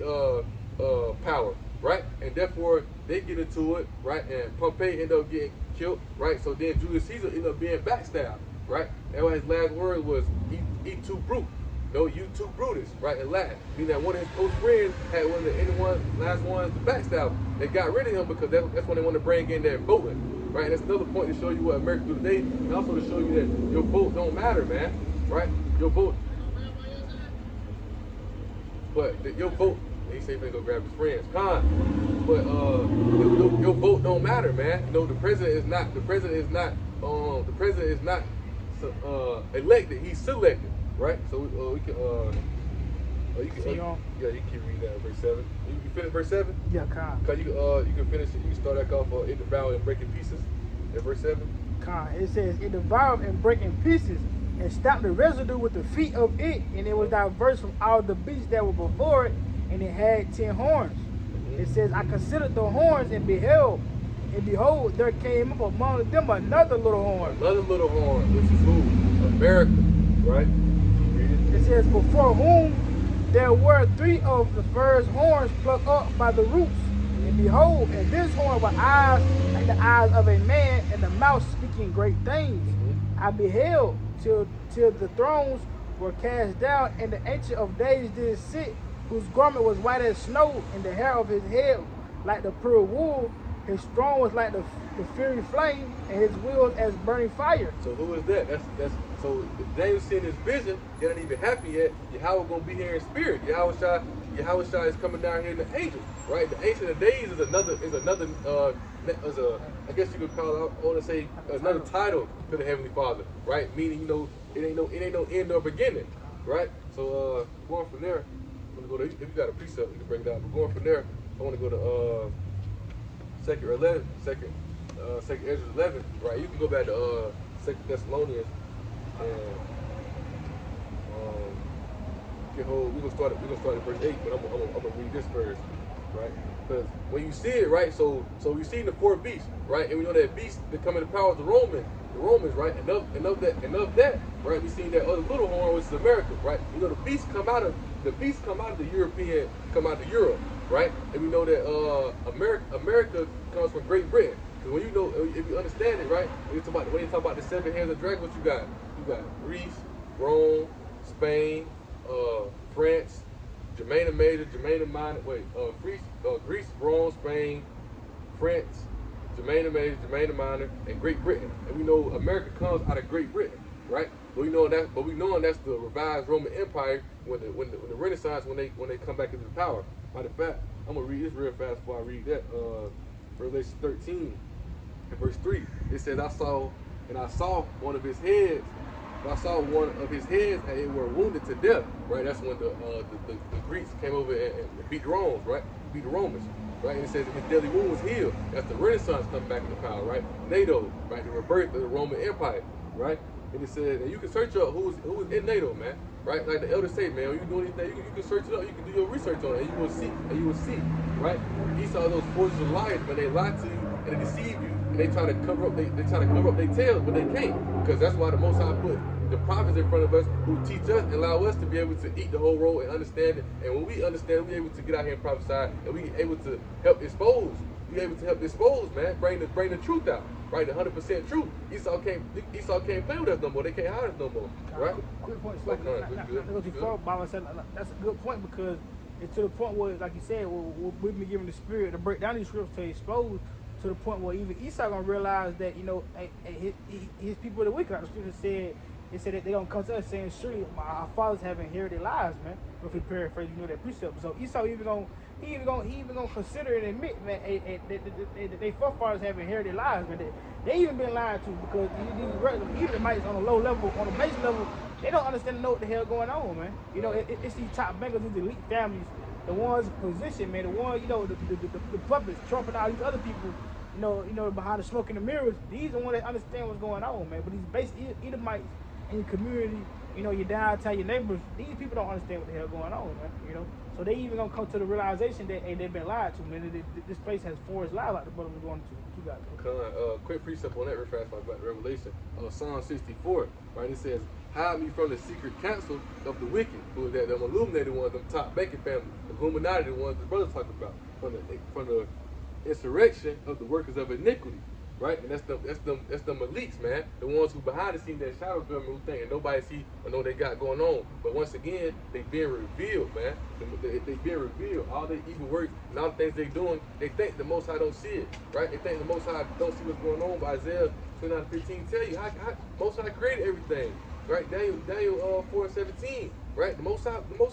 power, right? And therefore they get into it, right? And Pompey ended up getting killed, right? So then Julius Caesar ended up being backstabbed, right? And his last word was "E tu Brute," no, "You too Brutus," right? In Latin, meaning that one of his close friends had one of the last ones to backstab him. They got rid of him because that's when they want to bring in that voting, right? And that's another point to show you what America do today, and also to show you that your vote don't matter, man, right? Your vote. But your vote, he said he's gonna go grab his friends. But your vote don't matter, man. You know, the president is not elected. He's selected, right? So we can you can read that verse 7. You can finish verse 7. Yeah, Khan. Cause you can finish it. You can start that off. It devoured and break in pieces. In verse 7. Khan. It says it devoured and break in pieces, and stopped the residue with the feet of it, and it was diverse from all the beasts that were before it, and it had 10 horns. It says, I considered the horns and behold, there came up among them another little horn. Another little horn, which is who? America, right? Read it says, before whom there were 3 of the first horns plucked up by the roots. And behold, and this horn with eyes like the eyes of a man, and the mouth speaking great things. I beheld till the thrones were cast down, and the Ancient of Days did sit, whose garment was white as snow, and the hair of his head like the pure wool. His throne was like the fiery flame, and his wheels as burning fire. So who is that? That's so Daniel seeing this vision. It ain't even happy yet. Yahweh gonna be here in spirit. Yahweh is coming down here in the angels, right? The Ancient of Days is another. I guess you could call it. I want to say another title to the Heavenly Father, right? Meaning, you know, it ain't no end or beginning, right? So going from there, I'm gonna go to. If you got a precept, you can bring it down. But going from there, I want to go to Second Ezra 11, right? You can go back to 2 Thessalonians, and we're gonna start at verse 8, but I'm gonna read this first, right? Because when you see it, right, so you see the 4 beasts, right? And we know that beast that come in the power of the Romans, right? Enough that, right? We seen that other little horn, which is America, right? You know, the beasts come out of Europe, right? And we know that America comes from Great Britain. Because when you know, if you understand it, right? When you talk about the 7 heads of dragon, what you got? You got Greece, Rome, Spain, France, Germania Major, Germania Minor. Greece, Rome, Spain, France, Germania Major, Germania Minor, and Great Britain. And we know America comes out of Great Britain, right? But we know that's the revised Roman Empire when the Renaissance when they come back into power. Matter of fact, I'm gonna read this real fast before I read that. Revelation 13 and verse 3. It says, I saw one of his heads. I saw one of his heads, and it were wounded to death. Right, that's when the Greeks came over and beat the Romans. Right, beat the Romans. right? And it says his deadly wound was healed. That's the Renaissance coming back into power, right? NATO, right? The rebirth of the Roman Empire, right? And it says, and you can search up who's in NATO, man, right? Like the elders say, man, when you do anything, you can search it up, you can do your research on it, and you will see, right? Esau, those forces of liars, when they lie to you and they deceive you, and they try to cover up, they try to cover up their tails, but they can't, because that's why the Most High put the prophets in front of us who teach us and allow us to be able to eat the whole roll and understand it. And when we understand, we're able to get out here and prophesy, and we able to help expose. Be able to help expose, man, bring the truth out, right? The 100% truth. Esau can't play with us no more. They can't hide us no more, right? Quick point. So not go too far. Bob said that's a good point, because it's to the point where, like you said, we've been given the spirit to break down these scriptures to expose, to the point where even Esau gonna realize that, you know, his people are the wicked. Like the scripture said that they don't come to us saying, surely our fathers have inherited lies, man. If we paraphrase, you know, that precept. So Esau even gonna consider and admit, man, they forefathers have inherited lies, man. They even been lied to, because these Edomites on a low level, on a base level, they don't understand and know what the hell going on, man. You know, it's these top bankers, these elite families, the ones in position, man, the ones, you know, the puppets, Trump and all these other people, you know, behind the smoke and the mirrors. These are the ones that understand what's going on, man. But these base Edomites in your community, you know, your downtown, your neighbors, these people don't understand what the hell going on, man. You know, so they even gonna come to the realization that, hey, they've been lied to, man. This place has forced lies like the brother was going to. You got it. Quick precept on that, real fast, about Revelation, Psalm 64, right? It says, hide me from the secret counsel of the wicked, who is that them illuminated ones, them top banking family, the Illuminati, the ones the brothers talk about, from the insurrection of the workers of iniquity. Right, and that's them elites, man. The ones who behind the scenes, that shadow government, who think and nobody see or know they got going on. But once again, they being revealed, man. They being revealed. All their evil works and all the things they doing, they think the Most High don't see it, right? They think the Most High don't see what's going on. But Isaiah 29:15 tell you how Most High created everything, right? Daniel 4:17, right? The Most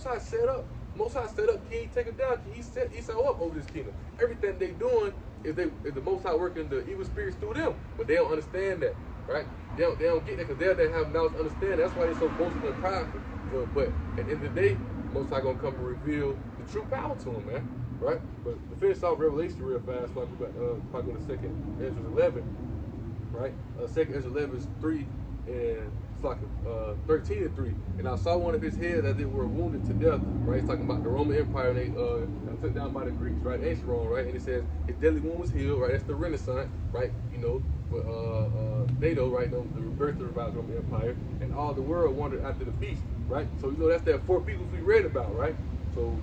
High set up. Most High set up King, take him down. He set Esau up over this kingdom. Everything they doing is the Most High working the evil spirits through them, but they don't understand that, right? They don't get that, because they have knowledge to understand. That's why they're so boastful and prideful. But at the end of the day, Most High gonna come and reveal the true power to them, man, right? But to finish off Revelation real fast, like we got probably go to second Ezra 11, right? Second Ezra 11 is 3 and. It's like 13:3, and I saw one of his heads as they were wounded to death. Right, he's talking about the Roman Empire, and they got took down by the Greeks, right? Ancient Rome, right? And it says his deadly wound was healed, right? That's the Renaissance, right? You know, NATO, right? The rebirth of the revived Roman Empire, and all the world wandered after the beast, right? So you know that's that four peoples we read about, right? So.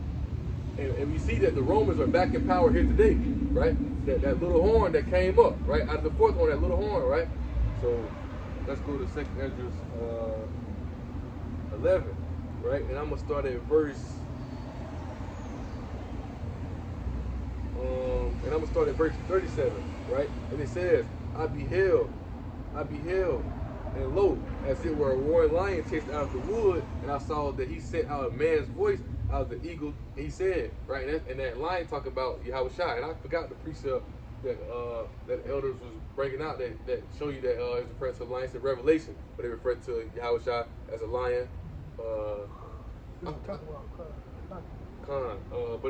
And we see that the Romans are back in power here today, right? That little horn that came up, right? Out of the fourth horn, that little horn, right? So let's go to 2nd Ezra 11, right? And I'm gonna start at verse. And I'm gonna start at verse 37, right? And it says, I beheld, and lo, as it were a roaring lion chased out of the wood, and I saw that he sent out a man's voice out of the eagle, and he said, right? And that lion talk about Yahushua, and I forgot the precept that that elders was bringing out that show you that it's referred to lions in Revelation, but they refer to Yahushua as a lion. But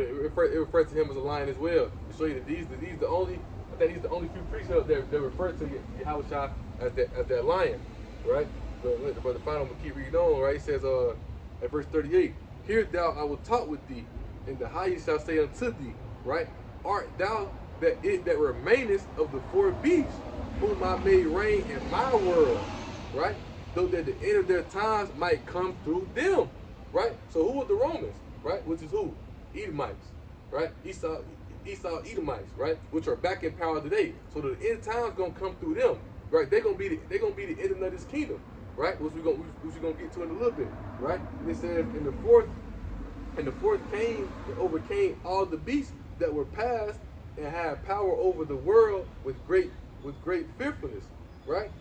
it refers to him as a lion as well, to show you that these the only few precepts that refer to Yahushua as that lion, right? But the final one, keep reading on, right? It says at verse 38, hear thou, I will talk with thee, and the highest shall say unto thee, right? Art thou that remainest of the four beasts, whom I made reign in my world, right? Though that the end of their times might come through them, right? So who are the Romans, right? Which is who? Edomites, right? Esau, Edomites, right? Which are back in power today. So the end times gonna come through them, right? They're gonna be the ending of this kingdom, right? Which we're gonna get to in a little bit, right? And it says in the fourth came and overcame all the beasts that were past, and had power over the world with great fearfulness, right?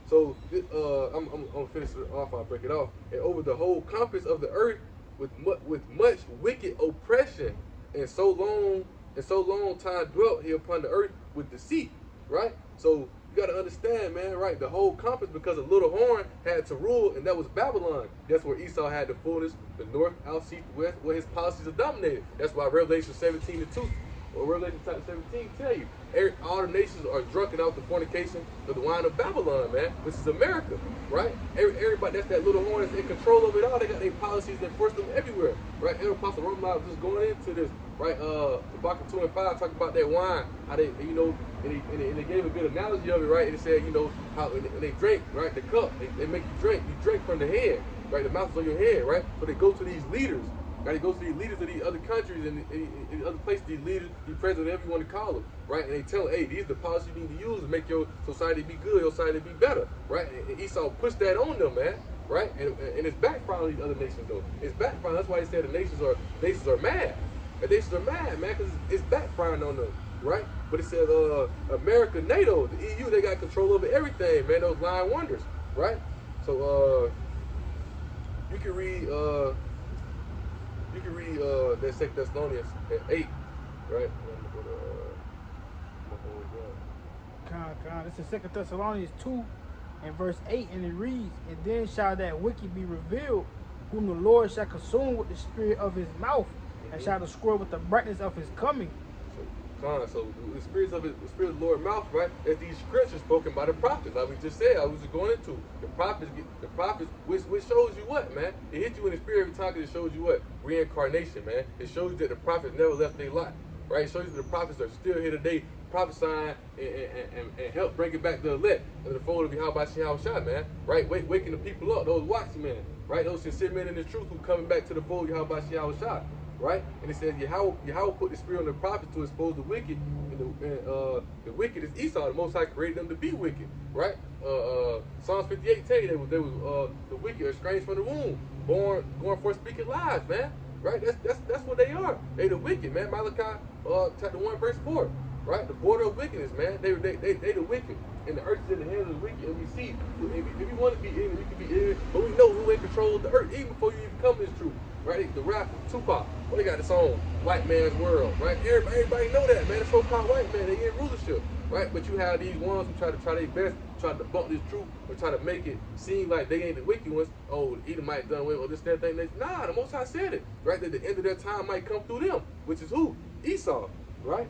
So I'm gonna finish it off. I'll break it off. And over the whole compass of the earth with much wicked oppression, and so long time dwelt he upon the earth with deceit, right? So you got to understand, man, right? The whole compass, because a little horn had to rule, and that was Babylon. That's where Esau had the fullness, the north, south, east, west, where his policies are dominated. That's why Revelation 17:2 Well, Revelation chapter 17 tell you, all the nations are drunken out the fornication of the wine of Babylon, man, which is America, right? Everybody, that's that little horn that's in control of it all. They got their policies and enforce them everywhere, right? And Apostle Roman was just going into this, right? Habakkuk 2 and 5 talk about that wine, how they, you know, and they gave a good analogy of it, right? And it said, you know, how when they drink, right, the cup, they make you drink from the head, right? The mouth is on your head, right? So they go to these leaders. Right, he goes to these leaders of these other countries and other places, these leaders, these presidents, whatever you want to call them, right? And they tell them, hey, these are the policies you need to use to make your society be good, your society be better, right? And Esau pushed that on them, man, right? And it's backfiring on these other nations, though. It's backfiring. That's why he said the nations are mad. The nations are mad, man, because it's backfiring on them, right? But it says America, NATO, the EU, they got control over everything, man. Those lying wonders, right? So you can read. You can read that 2 Thessalonians at 8, right? This is 2 Thessalonians 2 and verse 8, and it reads, and then shall that wicked be revealed, whom the Lord shall consume with the spirit of his mouth, and shall destroy with the brightness of his coming. So the spirit of the Lord's mouth, right? As these scriptures spoken by the prophets, like we just said, I was just going into the prophets, which shows you what, man? It hits you in the spirit every time because it shows you what? Reincarnation, man. It shows you that the prophets never left their life, right? It shows you that the prophets are still here today, prophesying and help bringing back the elect in the fold of Yahweh Shah, man, right? Waking the people up, those watchmen, right? Those sincere men in the truth who coming back to the fold of Yahweh Shah. Right? And it says Yahweh put the spirit on the prophets to expose the wicked, and the wicked is Esau. The Most High created them to be wicked, right? Psalms 58 tell you they was the wicked are estranged from the womb, going for speaking lies, man. Right? That's what they are. They the wicked, man. Malachi chapter 1 verse 4, right? The border of wickedness, man. They the wicked, and the earth is in the hands of the wicked. And we see if you want to be ignorant, we can be ignorant, but we know who in control of the earth even before you even come to this truth. Right, the rap Tupac. Well, they got this song, White Man's World, right? Everybody know that, man. The so-called white man, they in rulership, right? But you have these ones who try their best, try to debunk this truth, or try to make it seem like they ain't the wicked ones. Oh, either might done with or this, that, thing. Nah, the Most High said it, right? That the end of their time might come through them, which is who? Esau, right?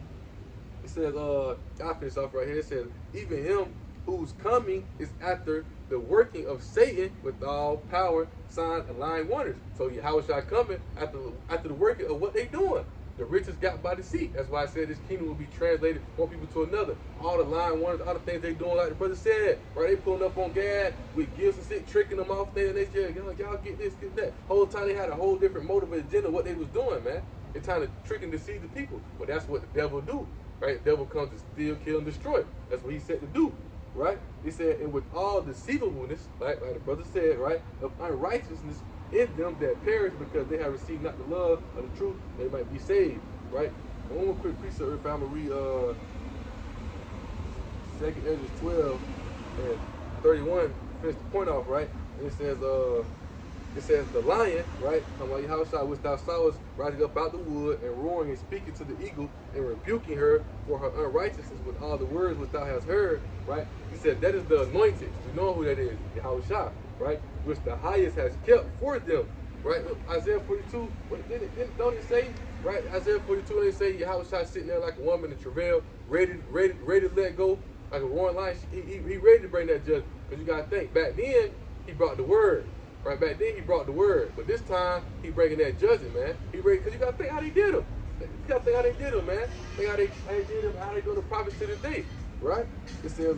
It says, I'll finish off right here. It says, even him whose coming is after the working of Satan with all power, signs, and lying wonders. So Yahweh shall coming after the working of what they doing. The riches got by deceit. That's why I said this kingdom will be translated one people to another. All the lying wonders, all the things they doing, like the brother said, right? They pulling up on Gad with gifts and shit, tricking them off there, and they just, y'all get this, get that. Whole time they had a whole different motive and agenda what they was doing, man. They're trying to trick and deceive the people. But that's what the devil do, right? The devil comes to steal, kill, and destroy. That's what he said to do. Right? He said, and with all deceivableness, like the brother said, right, of unrighteousness in them that perish because they have received not the love of the truth, they might be saved, right? And one more quick precept, if I'm going to read 2 Ezra 12 and 31, finish the point off, right? And it says the lion, right? Talking about Yahushua, which thou sawest rising up out the wood and roaring and speaking to the eagle and rebuking her for her unrighteousness with all the words which thou hast heard, right? He said that is the anointed. You know who that is, Yahushua, right? Which the highest has kept for them, right? Isaiah 42, don't it say, right? Isaiah 42, they say Yahushua sitting there like a woman in travail, ready to let go, like a roaring lion. He ready to bring that judgment. Because you got to think, back then, he brought the word. Right back then he brought the word, but this time he bringing that judgment, man. He ready because you gotta think how they did him. You gotta think how they did him, man. Think how they did him, how they do the prophets to this day, right? It says,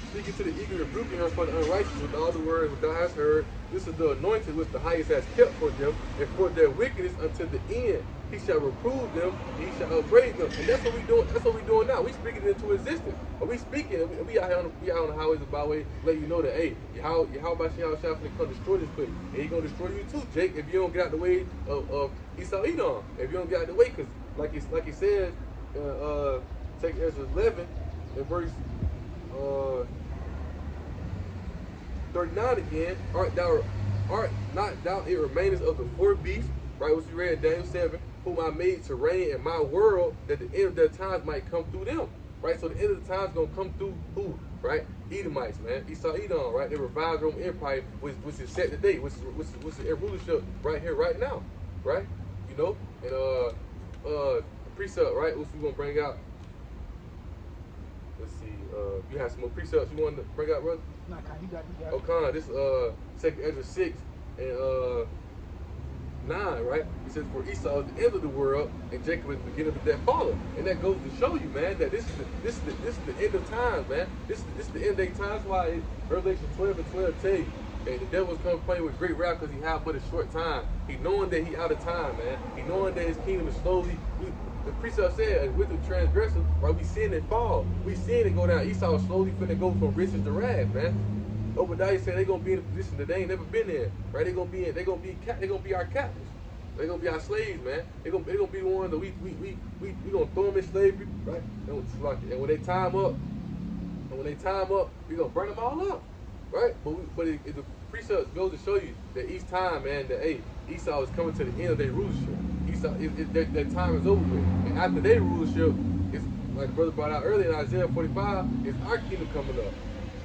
speaking to the eagle, rebuking her for the unrighteous with all the words which thou hast heard. This is the anointing which the highest has kept for them, and for their wickedness unto the end. He shall reprove them, and he shall upbraid them. And that's what we doing. That's what we doing now. We speaking it into existence. But we speaking, we out on the highways and byways, let you know that, hey, Yahweh shall come destroy this place, and he gonna destroy you too, Jake, if you don't get out the way of Esau Edom. If you don't get out the way, because like he says, take Ezra 11 and verse 39 again. Art not thou it remainest of the four beasts, right? Which we read in Daniel 7, whom I made to reign in my world, that the end of their times might come through them. Right? So the end of the times gonna come through who? Right? Edomites, man. Esau Edom, right? They revived Roman Empire, which is set today, which is in rulership right here, right now. Right? You know? And precept, right? What we gonna bring out? Let's see. You have some more precepts you want to bring out, brother? Nah, Khan, you got it. Okay, this 2nd Ezra 6 and 9, right? It says, for Esau is the end of the world, and Jacob is the beginning of that follow. And that goes to show you, man, that this is the end of times, man. This is the end of times. Why Revelation 12 and 12 tell you, and the devil's coming playing with great wrath because he had but a short time. He knowing that he out of time, man. He knowing that his kingdom is slowly. The precept said, with the transgressors, right? We seeing it fall. We seeing it go down. Esau is slowly finna go from riches to rags, man. Obadiah said they're gonna be in a position that they ain't never been in, right? They're gonna be our captives. They're gonna be our slaves, man. They're gonna be the ones that we gonna throw them in slavery, right? And when they time up, we gonna burn them all up, right? But the precept goes to show you that each time, man, that Esau is coming to the end of their rulership. Esau, that time is over with, and after their rulership, it's like Brother brought out earlier in Isaiah 45, it's our kingdom coming up.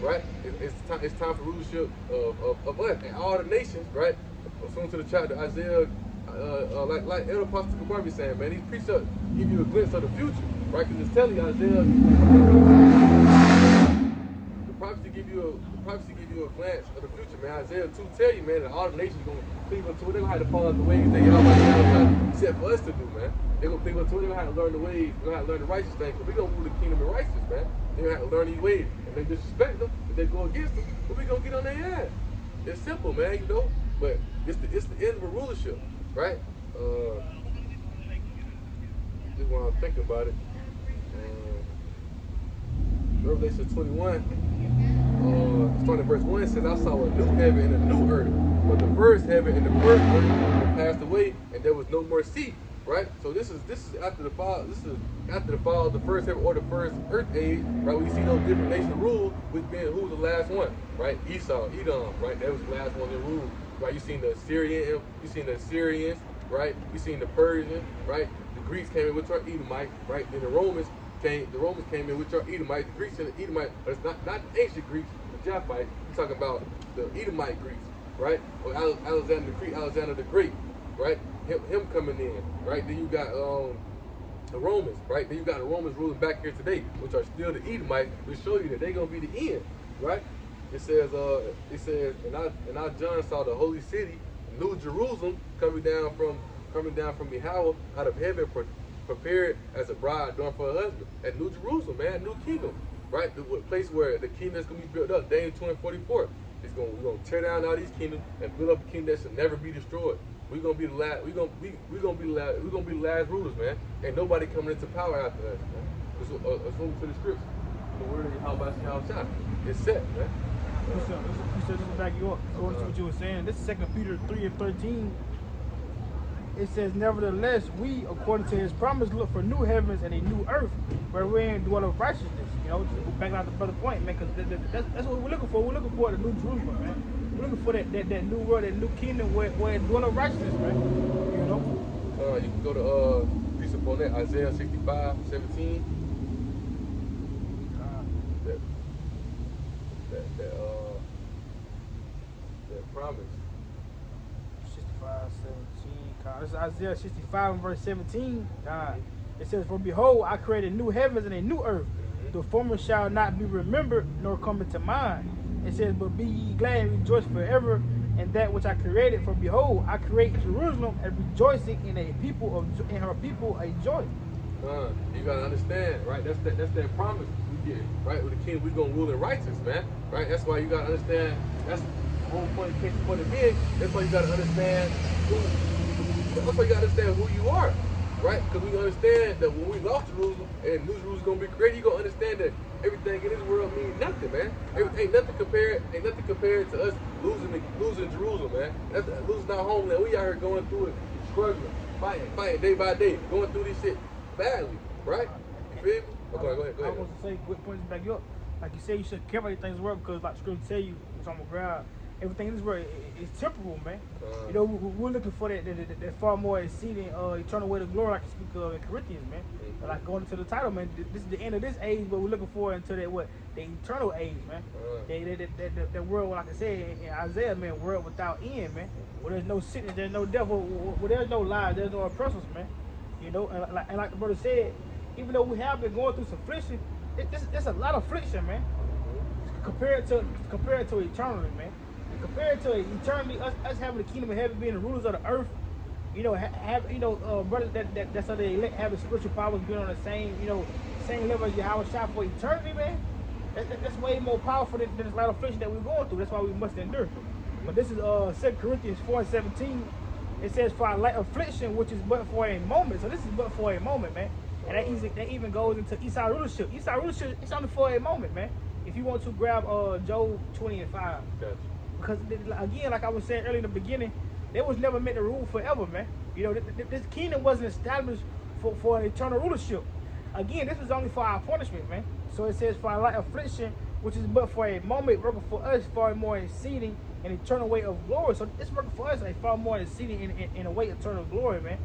Right? It's time for rulership of us and all the nations, right? Soon to the chapter, Isaiah, like Elder Pastor Kabar be saying, man, these precepts give you a glimpse of the future, right? Because it's telling you, Isaiah, the prophecy give you a glance of the future, man. Isaiah 2 tell you, man, that all the nations are going to cleave unto it. They're going to have to follow the ways that Yahweh set for us to do, man. They're going to cleave unto it. They're going to have to learn the ways. They're going to have to learn the righteous things. Because we're going to rule the kingdom in righteousness, man. They're going to have to learn these ways. If they disrespect them, if they go against them, then we're going to get on their ass. It's simple, man, you know. But it's the end of a rulership, right? Just while I'm thinking about it. Revelation 21, starting at verse 1, says, I saw a new heaven and a new earth. But the first heaven and the first earth passed away, and there was no more sea. Right? So this is after the fall. This is after the fall of the first heaven or the first earth age, right? We see those different nations rule, which being who was the last one, right? Esau, Edom, right? That was the last one that ruled, right? You seen the Assyrians, right? You seen the Persians, right? The Greeks came in, which are Edomites, right? Then the Romans came in, which are Edomites. The Greeks and the Edomites, but it's not the ancient Greeks, the Japhites. We're talking about the Edomite Greeks, right? Or Alexander the Great, right? Him coming in, right? Then you got the Romans, right? Then you got the Romans ruling back here today, which are still the Edomites, which show you that they're gonna be the end, right? It says, and I John saw the holy city, New Jerusalem, coming down from Yahweh out of heaven, prepared as a bride adorned for her husband. At New Jerusalem, man, new kingdom, right? The place where the kingdom is gonna be built up. Daniel 2:44. We're gonna tear down all these kingdoms and build up a kingdom that should never be destroyed. We're gonna be the last. We're gonna be the last rulers, man. Ain't nobody coming into power after us, man. According to the scripture, the word of Yahweh Shah, it's set, man. You said this will back you up. According to what you were saying, this is 2 Peter 3 and 13. It says, nevertheless, we, according to his promise, look for new heavens and a new earth, wherein dwell of righteousness. You know, just back out the brother point, man, because that's what we're looking for. We're looking for the new Jerusalem, man. We're looking for that new world, that new kingdom where it dwell of righteousness, man. You know? You can go to piece upon that, Isaiah 65:17. That promise. 65:17. This is Isaiah 65 and verse 17. It says, for behold, I created new heavens and a new earth. The former shall not be remembered, nor come into mind. It says, but be ye glad and rejoice forever in that which I created. For behold, I create Jerusalem and rejoicing in her people a joy. You gotta understand, right? That's that promise we get, right? With the king, we gonna rule in righteousness, man. Right? That's why you gotta understand. That's the whole point of being. That's why you gotta understand. That's why you gotta understand who you are, right? Because we understand that when we lost Jerusalem and New Jerusalem gonna be created, you gonna understand that everything in this world means nothing, man. Ain't nothing compared to us losing Jerusalem, man. That's losing our homeland. We out here going through it, struggling, fighting day by day, going through this shit badly, right? You feel me? Okay, go ahead. I was going to say, good points to back you up. Like you say, you should care about everything in this world because, like scripture tell you, it's on the ground. Everything in this world is temporal, man. You know, we're looking for that far more exceeding eternal way to glory, like you speak of in Corinthians, man. Like going into the title, man. This is the end of this age, but we're looking forward into the eternal age, man. That world, like I said in Isaiah, man, world without end, man. Where there's no sickness, there's no devil, where there's no lies, there's no oppressors, man. You know, and like the brother said, even though we have been going through some affliction, it's a lot of affliction, man. Compared to eternity, man. And compared to eternity, us having the kingdom of heaven, being the rulers of the earth, you know, brothers that's how they elect having spiritual powers, being on the same, you know, same level as Yahweh Shai for eternity, man. That's way more powerful than this lot of affliction that we're going through. That's why we must endure. But this is 2 Corinthians 4:17. It says, for our light affliction, which is but for a moment. So this is but for a moment, man. And that even goes into Esau rulership. Esau rulership, it's only for a moment, man. If you want to grab Job 20:5. Gotcha. Because again, like I was saying earlier in the beginning, they was never meant to rule forever, man. You know, this kingdom wasn't established for an eternal rulership. Again, this was only for our punishment, man. So it says, for our light affliction, which is but for a moment, working for us far more exceeding an eternal weight of glory. So it's working for us a far more exceeding in a weight of eternal glory, man.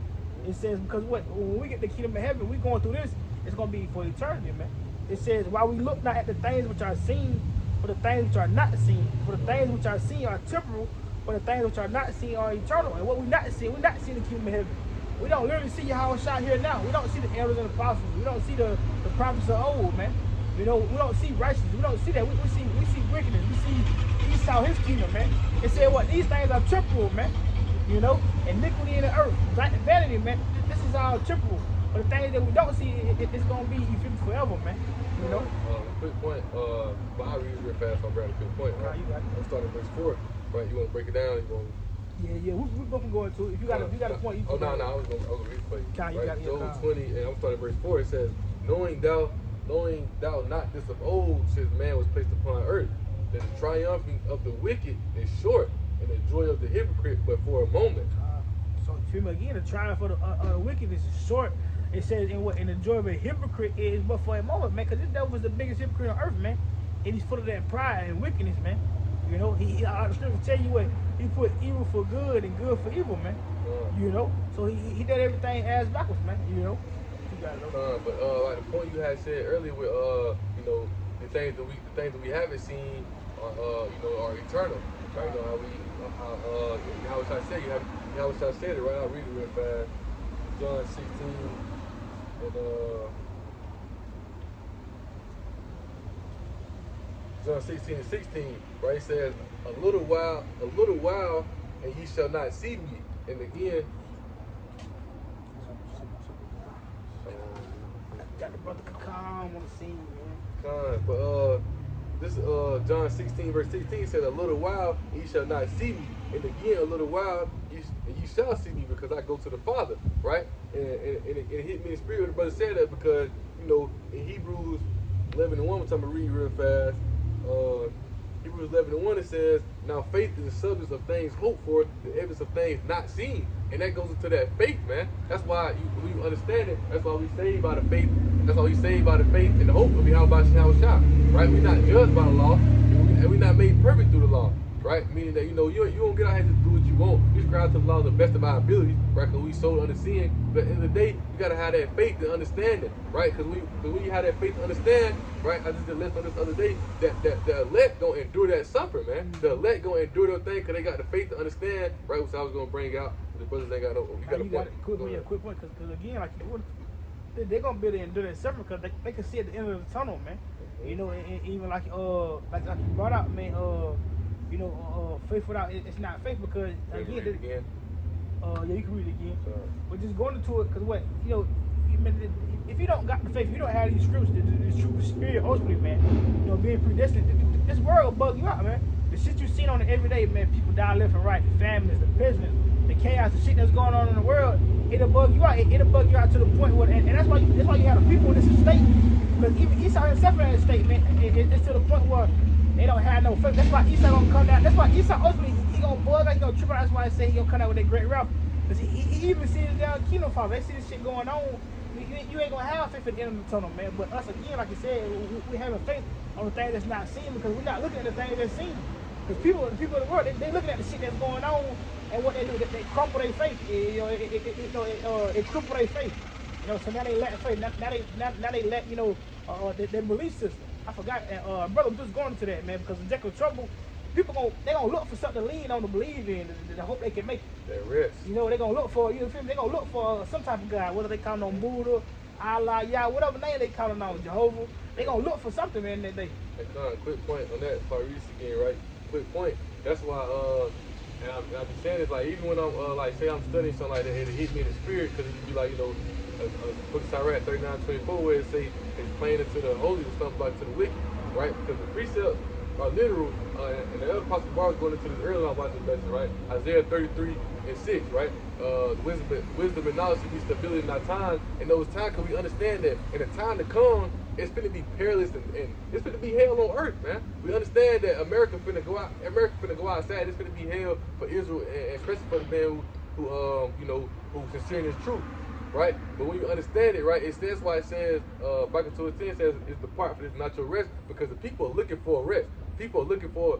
It says, because when we get the kingdom of heaven, we going through this, it's going to be for eternity, man. It says, while we look not at the things which are seen, for the things which are not seen. For the things which are seen are temporal, but the things which are not seen are eternal. And what we're not seeing the kingdom of heaven. We don't literally see Yahweh Shai here now. We don't see the elders and apostles. We don't see the prophets of old, man. You know, we don't see righteousness. We don't see that. We see wickedness. We see Esau, his kingdom, man. It said what? These things are temporal, man. You know, iniquity in the earth, vanity, man. This is all temporal. But the things that we don't see, it's gonna be forever, man. You know. Quick point. But I'll read it real fast. I'll grab a quick point. Right? I'm starting verse 4. Right? You want to break it down? You want? Yeah. We're gonna go into it. If you got a point, you can. No. I was gonna read it for you. Right? Job 20, and I'm starting verse 4. It says, knowing thou not this of old, since man was placed upon earth, that the triumphing of the wicked is short, and the joy of the hypocrite but for a moment. So again, the triumph of the wickedness is short. It says, and the joy of a hypocrite is but for a moment, man. Because this devil was the biggest hypocrite on earth, man. And he's full of that pride and wickedness, man. You know, the scripture tell you what, he put evil for good and good for evil, man. You know, so he did everything ass backwards, man. You know. But like the point you had said earlier with you know, the things that we haven't seen are you know, are eternal. Right? You know how I said it, right? I'll read it real fast. John 16 and John 16:16, right? It says, a little while, and ye shall not see me. And again, got the brother calm on the scene, man. But this John 16 verse 16 said, a little while ye shall not see me, and again a little while ye shall see me, because I go to the Father, right? And it hit me in the spirit when the brother said that, because you know, in Hebrews 11:1, which I'm gonna read real fast. Hebrews 11:1, it says, now faith is the substance of things hoped for, the evidence of things not seen. And that goes into that faith, man. That's why when you understand it, that's why we saved by the faith. That's why we saved by the faith and the hope of Yahweh Shai, right? We're not judged by the law, and we're not made perfect through the law, right? Meaning that, you know, you don't get out here to do what you want. We subscribe to the law to the best of our abilities, right? Because we so under sin. But at the end of the day, you gotta have that faith and understanding, right? Because when you have that faith to understand, right? I just did list on this other day that the elect gonna endure that suffering, man. The elect gonna endure their thing because they got the faith to understand, right? Which I was gonna bring out. The brothers ain't got no. You got a point. Quick point, because again, like they're gonna be able to endure that suffering because they can see at the end of the tunnel, man. You know, and even like you brought out, man. You know, faith without it's not faith, because again. Yeah, you can read it again. Sorry. But just going into it, because what, you know, if you don't got the faith, if you don't have these scriptures, the true spirit, ultimately, man, you know, being predestined, this world will bug you out, man. The shit you seen on it every day, man, people die left and right, the famines, the prisons, the chaos, the shit that's going on in the world, it'll bug you out. It'll bug you out to the point where, and that's why you have the people in this state, because even Esau himself in that state, man, it's to the point where they don't have no faith. That's why Esau gonna come down. That's why Esau ultimately, he gonna bug out, he gonna trip out. That's why I say he gonna come out with that great wrath. Because he even sees down Kingdom Father. They see this shit going on. You ain't gonna have faith at the end of the tunnel, man. But us, again, like you said, we having faith on the thing that's not seen, because we're not looking at the thing that's seen. Because the people in the world, they looking at the shit that's going on, and what they do, they crumple their faith. You know, it crumple their faith. You know, so now they lack faith. Now they lack, you know, their belief system. I forgot, brother, I'm just going into that, man, because in Jekyll trouble, people they gonna look for something to lean on to believe in, to hope they can make it. That rest. You know, they're gonna look for, you feel me? They're gonna look for some type of God, whether they calling on Buddha, Allah, Yah, whatever name they calling on, Jehovah. They gonna look for something, man, that day. And quick point on that, Paris again, right? Quick point. That's why, and I be saying this, like, even when I'm, like, say I'm studying something like that, it hit me in the spirit, because it could be like, you know, Book of Sirach 39:24, where it say, it's playing into the holy and stuff like to the wicked, right? Because the precepts are literal, and the other Apostle Bar is going into this earlier, I'm watching this lesson, right? Isaiah 33:6, right? Wisdom and knowledge should be stability in our time, and those times, because we understand that in the time to come, it's going to be perilous and it's going to be hell on earth, man. We understand that America finna go outside. It's going to be hell for Israel, and especially for the man who you know, who's sincere in his truth, right? But when you understand it, right, that's why it says, back in 2:10 says, it's the part for this not your rest, because the people are looking for a rest. People are looking for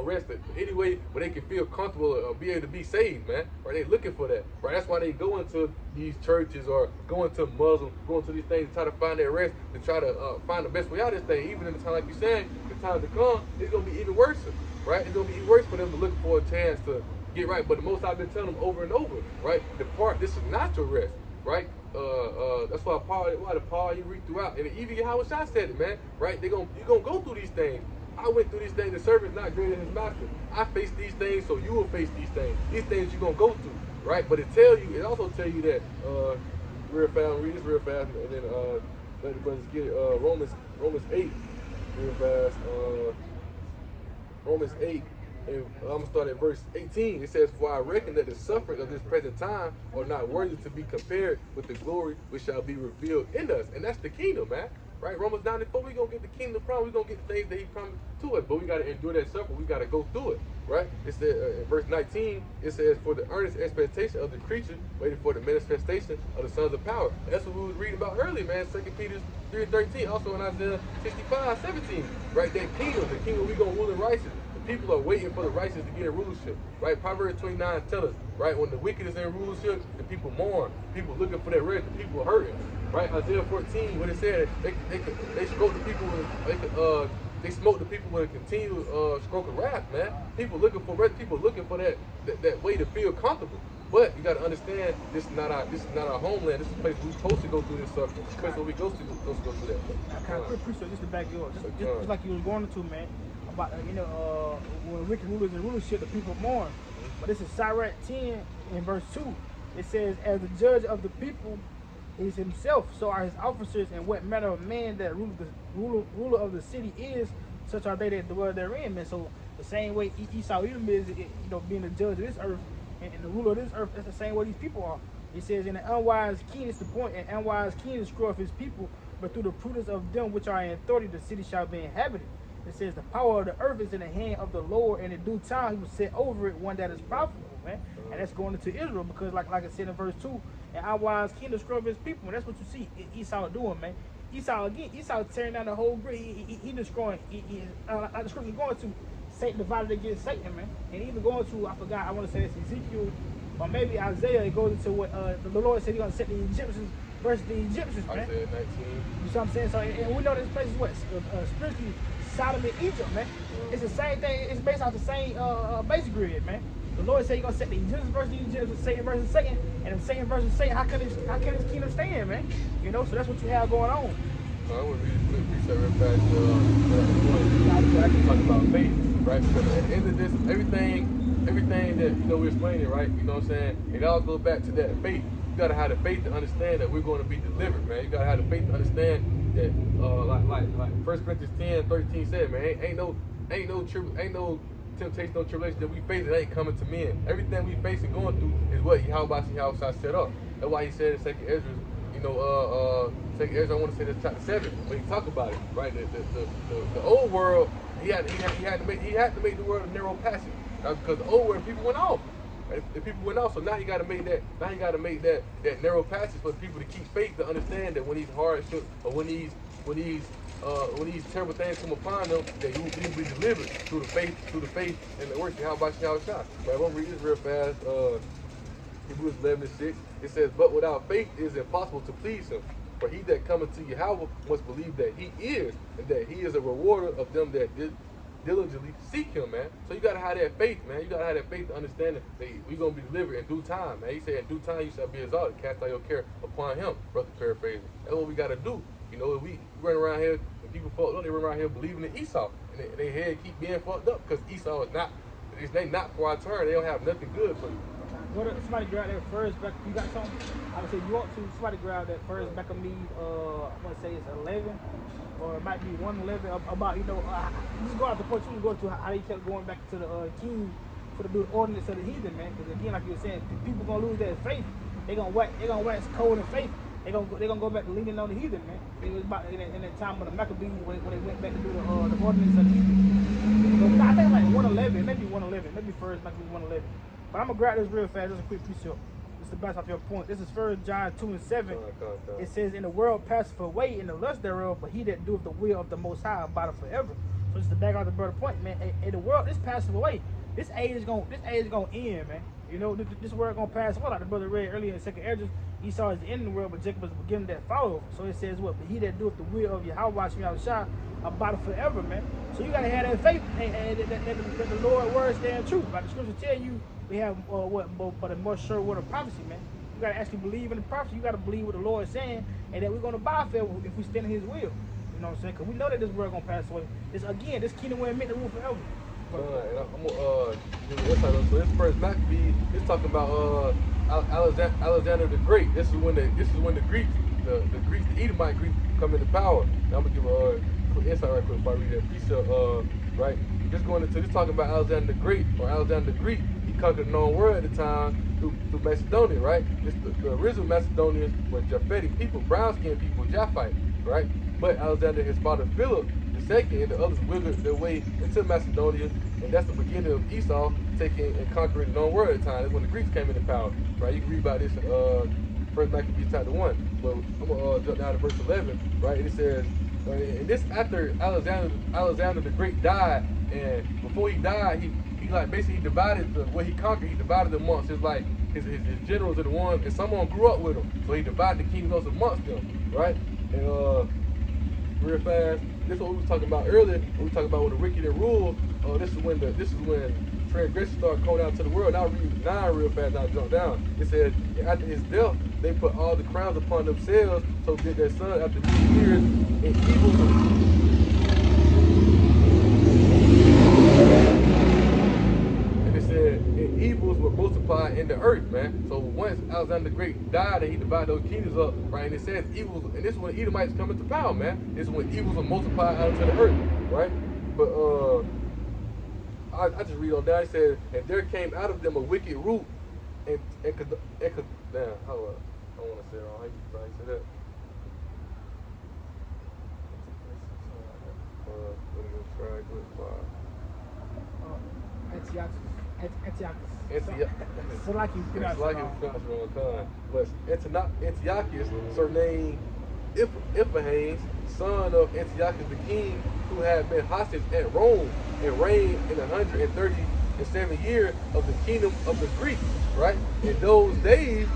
a rest any way where they can feel comfortable or be able to be saved, man. Right? They looking for that. Right? That's why they go into these churches or go into Muslim, go into these things to try to find their rest, to try to find the best way out of this thing. Even in the time, like you're saying, the time to come, it's gonna be even worse. Right? It's gonna be even worse for them to look for a chance to get right. But the most I've been telling them over and over, right? This is not your rest, right? That's why Paul you read throughout, and even how I said it, man. Right? You're gonna go through these things. I went through these things. The servant not greater than his master. I faced these things, so you will face these things. These things you're gonna go through, right? But it also tell you that real fast. Read this real fast, and then let the brothers get it. Romans 8, real fast. Romans 8. And I'm gonna start at verse 18. It says, "For I reckon that the suffering of this present time are not worthy to be compared with the glory which shall be revealed in us." And that's the kingdom, man. Right? Romans 9:4, we gonna get the kingdom promise. We gonna get the things that he promised to us, but we gotta endure that suffering. We gotta go through it. Right? It said in verse 19, it says, "For the earnest expectation of the creature waiting for the manifestation of the sons of power." And that's what we was reading about earlier, man. 2 Peter 3:13, also in Isaiah 65:17. Right? That the kingdom we gonna rule in righteousness. People are waiting for the righteous to get in rulership, right? Proverbs 29 tell us, right? When the wicked is in rulership, the people mourn. People looking for that rest. The people are hurting, right? Isaiah 14, when it said they smote the people, they smote the people with a continual stroke of wrath, man. People looking for rest. People looking for that way to feel comfortable. But you got to understand, this is not our homeland. This is a place we're supposed to go through this suffering. This place where we go through that. I kind of appreciate just to back you up, just like you was going to, man. About when wicked rulers and rulership, the people mourn. But this is Sirach 10 in verse 2. It says, "As the judge of the people is himself, so are his officers, and what manner of man that ruler of the city is, such are they that dwell therein." Man, so the same way Esau Edom is, being the judge of this earth and the ruler of this earth, that's the same way these people are. It says, "In the unwise king," is the point, "and unwise king destroyeth his people, but through the prudence of them which are in authority, the city shall be inhabited." It says, "The power of the earth is in the hand of the Lord, and in due time he will set over it one that is profitable," man. And that's going into Israel, because like I said in verse 2, "And unwise king destroy his people." And that's what you see Esau doing, man. Esau tearing down the whole grid. He destroying. Like the scripture going to, Satan divided against Satan, man. And even going to, I want to say it's Ezekiel, or maybe Isaiah, it goes into what the Lord said he's going to set the Egyptians versus the Egyptians, man. Isaiah 19. You see what I'm saying? So, and we know this place is what? Spiritually, Sodom and Egypt, man. It's the same thing. It's based off the same basic grid, man. The Lord said he's gonna set the Egyptians versus the Egyptians, Satan versus Satan, and if Satan versus Satan, how can his kingdom stand, man? So that's what you have going on. I want to read a quick precept real fast. I can talk about faith, right? Because at the end of this, everything that we're explaining, right? You know what I'm saying? It all goes back to that faith. You gotta have the faith to understand that we're going to be delivered, man. You gotta have the faith to understand that, like 1 Corinthians 10:13 said, man, ain't no temptation, no tribulation that we face, it ain't coming to men. Everything we face and going through is what Yahweh set up. That's why he said in 2nd Ezra, 2nd Ezra, I want to say that's chapter 7, when he talk about it, right? The old world, he had to make the world a narrow passage, right? Because the old world people went off. Right? The people went off, so now you got to make that. Now you got to make that narrow passage for people to keep faith, to understand that when these hardships or when these terrible things come upon them, that you will be delivered through the faith and the works of Yahweh Shah. Right, I'm gonna read this real fast. Hebrews 11:6. It says, "But without faith it is impossible to please him. For he that cometh to Yahweh must believe that he is, and that he is a rewarder of them that diligently seek him, man. So you gotta have that faith, man. You gotta have that faith to understand that we're gonna be delivered in due time, man. He said, in due time you shall be exalted. Cast all your care upon him, brother paraphrasing. That's what we gotta do. You know, we run around here, and people fucked up, they run around here believing in Esau. And they head keep being fucked up because Esau is not, they not for our turn. They don't have nothing good for you. What if somebody grab that first back? You got something? I would say you want to. Somebody grab that first back of me. I'm gonna say it's 11, or it might be 111. About just go out the point you go to how they kept going back to the king for the new ordinance of the heathen, man. Because again, like you were saying, people gonna lose their faith. They gonna wax cold in faith. They gonna go back to leaning on the heathen, man. It was about in that time of the Maccabees when they went back to do the ordinance of the heathen. So, I think like 111, maybe 111, maybe first Maccabees 111. But I'm gonna grab this real fast, just a quick piece of this to bounce off your point. This is 1 John 2:7. It says, "In the world passeth away in the lust thereof, but he that doeth the will of the Most High abideth forever." So just to back out the brother point, man. In the world, this passes away. This age is gonna end, man. You know, this world gonna pass away. Like the brother read earlier in 2nd Esdras, Esau is the end of the world, but Jacob is the beginning that follow. So it says what? But he that doeth the will of Yahweh Shah abideth forever, man. So you gotta have that faith and that the Lord's word stand true. Like the scripture tell you, we have but a more sure word of prophecy, man. You gotta actually believe in the prophecy. You gotta believe what the Lord is saying, and that we're gonna abide forever if we stand in His will. You know what I'm saying? Because we know that this world gonna pass away. This kingdom will meant to rule forever. And I'm gonna give you insight on. So this first Maccabee is talking about Alexander the Great. This is when the Greeks, the Edomite Greeks, come into power. Now I'm gonna give a quick insight right quick before I read that precept. Right, this talking about Alexander the Great or Alexander the Greek. He conquered the known world at the time through Macedonia. Right, the original Macedonians were Japhetic people, brown-skinned people, Japhite. Right, but Alexander, his father Philip II, and the others wiggled their way into Macedonia, and that's the beginning of Esau taking and conquering the known world at the time. That's when the Greeks came into power. Right, you can read about this in First Maccabees chapter 1. But I'm gonna jump down to verse 11. Right, and it says, and this after Alexander the Great died, and before he died, he like basically divided what he conquered. He divided them amongst his generals are the ones, and someone grew up with him, so he divided the kingdoms amongst them. Right, and real fast. This is what we was talking about earlier. When we talking about when the wicked and rule. This is when transgression started coming out to the world. Now read 9 real fast. Now jump down. It says after his death, they put all the crowns upon themselves. So did their son after many years in evil. Evils were multiplied in the earth, man. So once Alexander the Great died and he divided those kingdoms up, right? And it says evils, and this is when Edomites come into power, man. This is when evils are multiplied out into the earth, right? But I just read on down. It says, and there came out of them a wicked root, and damn, how I don't want to say it wrong. How you say that? But Antiochus, surnamed Epiphanes, son of Antiochus the king, who had been hostage at Rome and reigned in 137 years of the kingdom of the Greeks. Right? In those days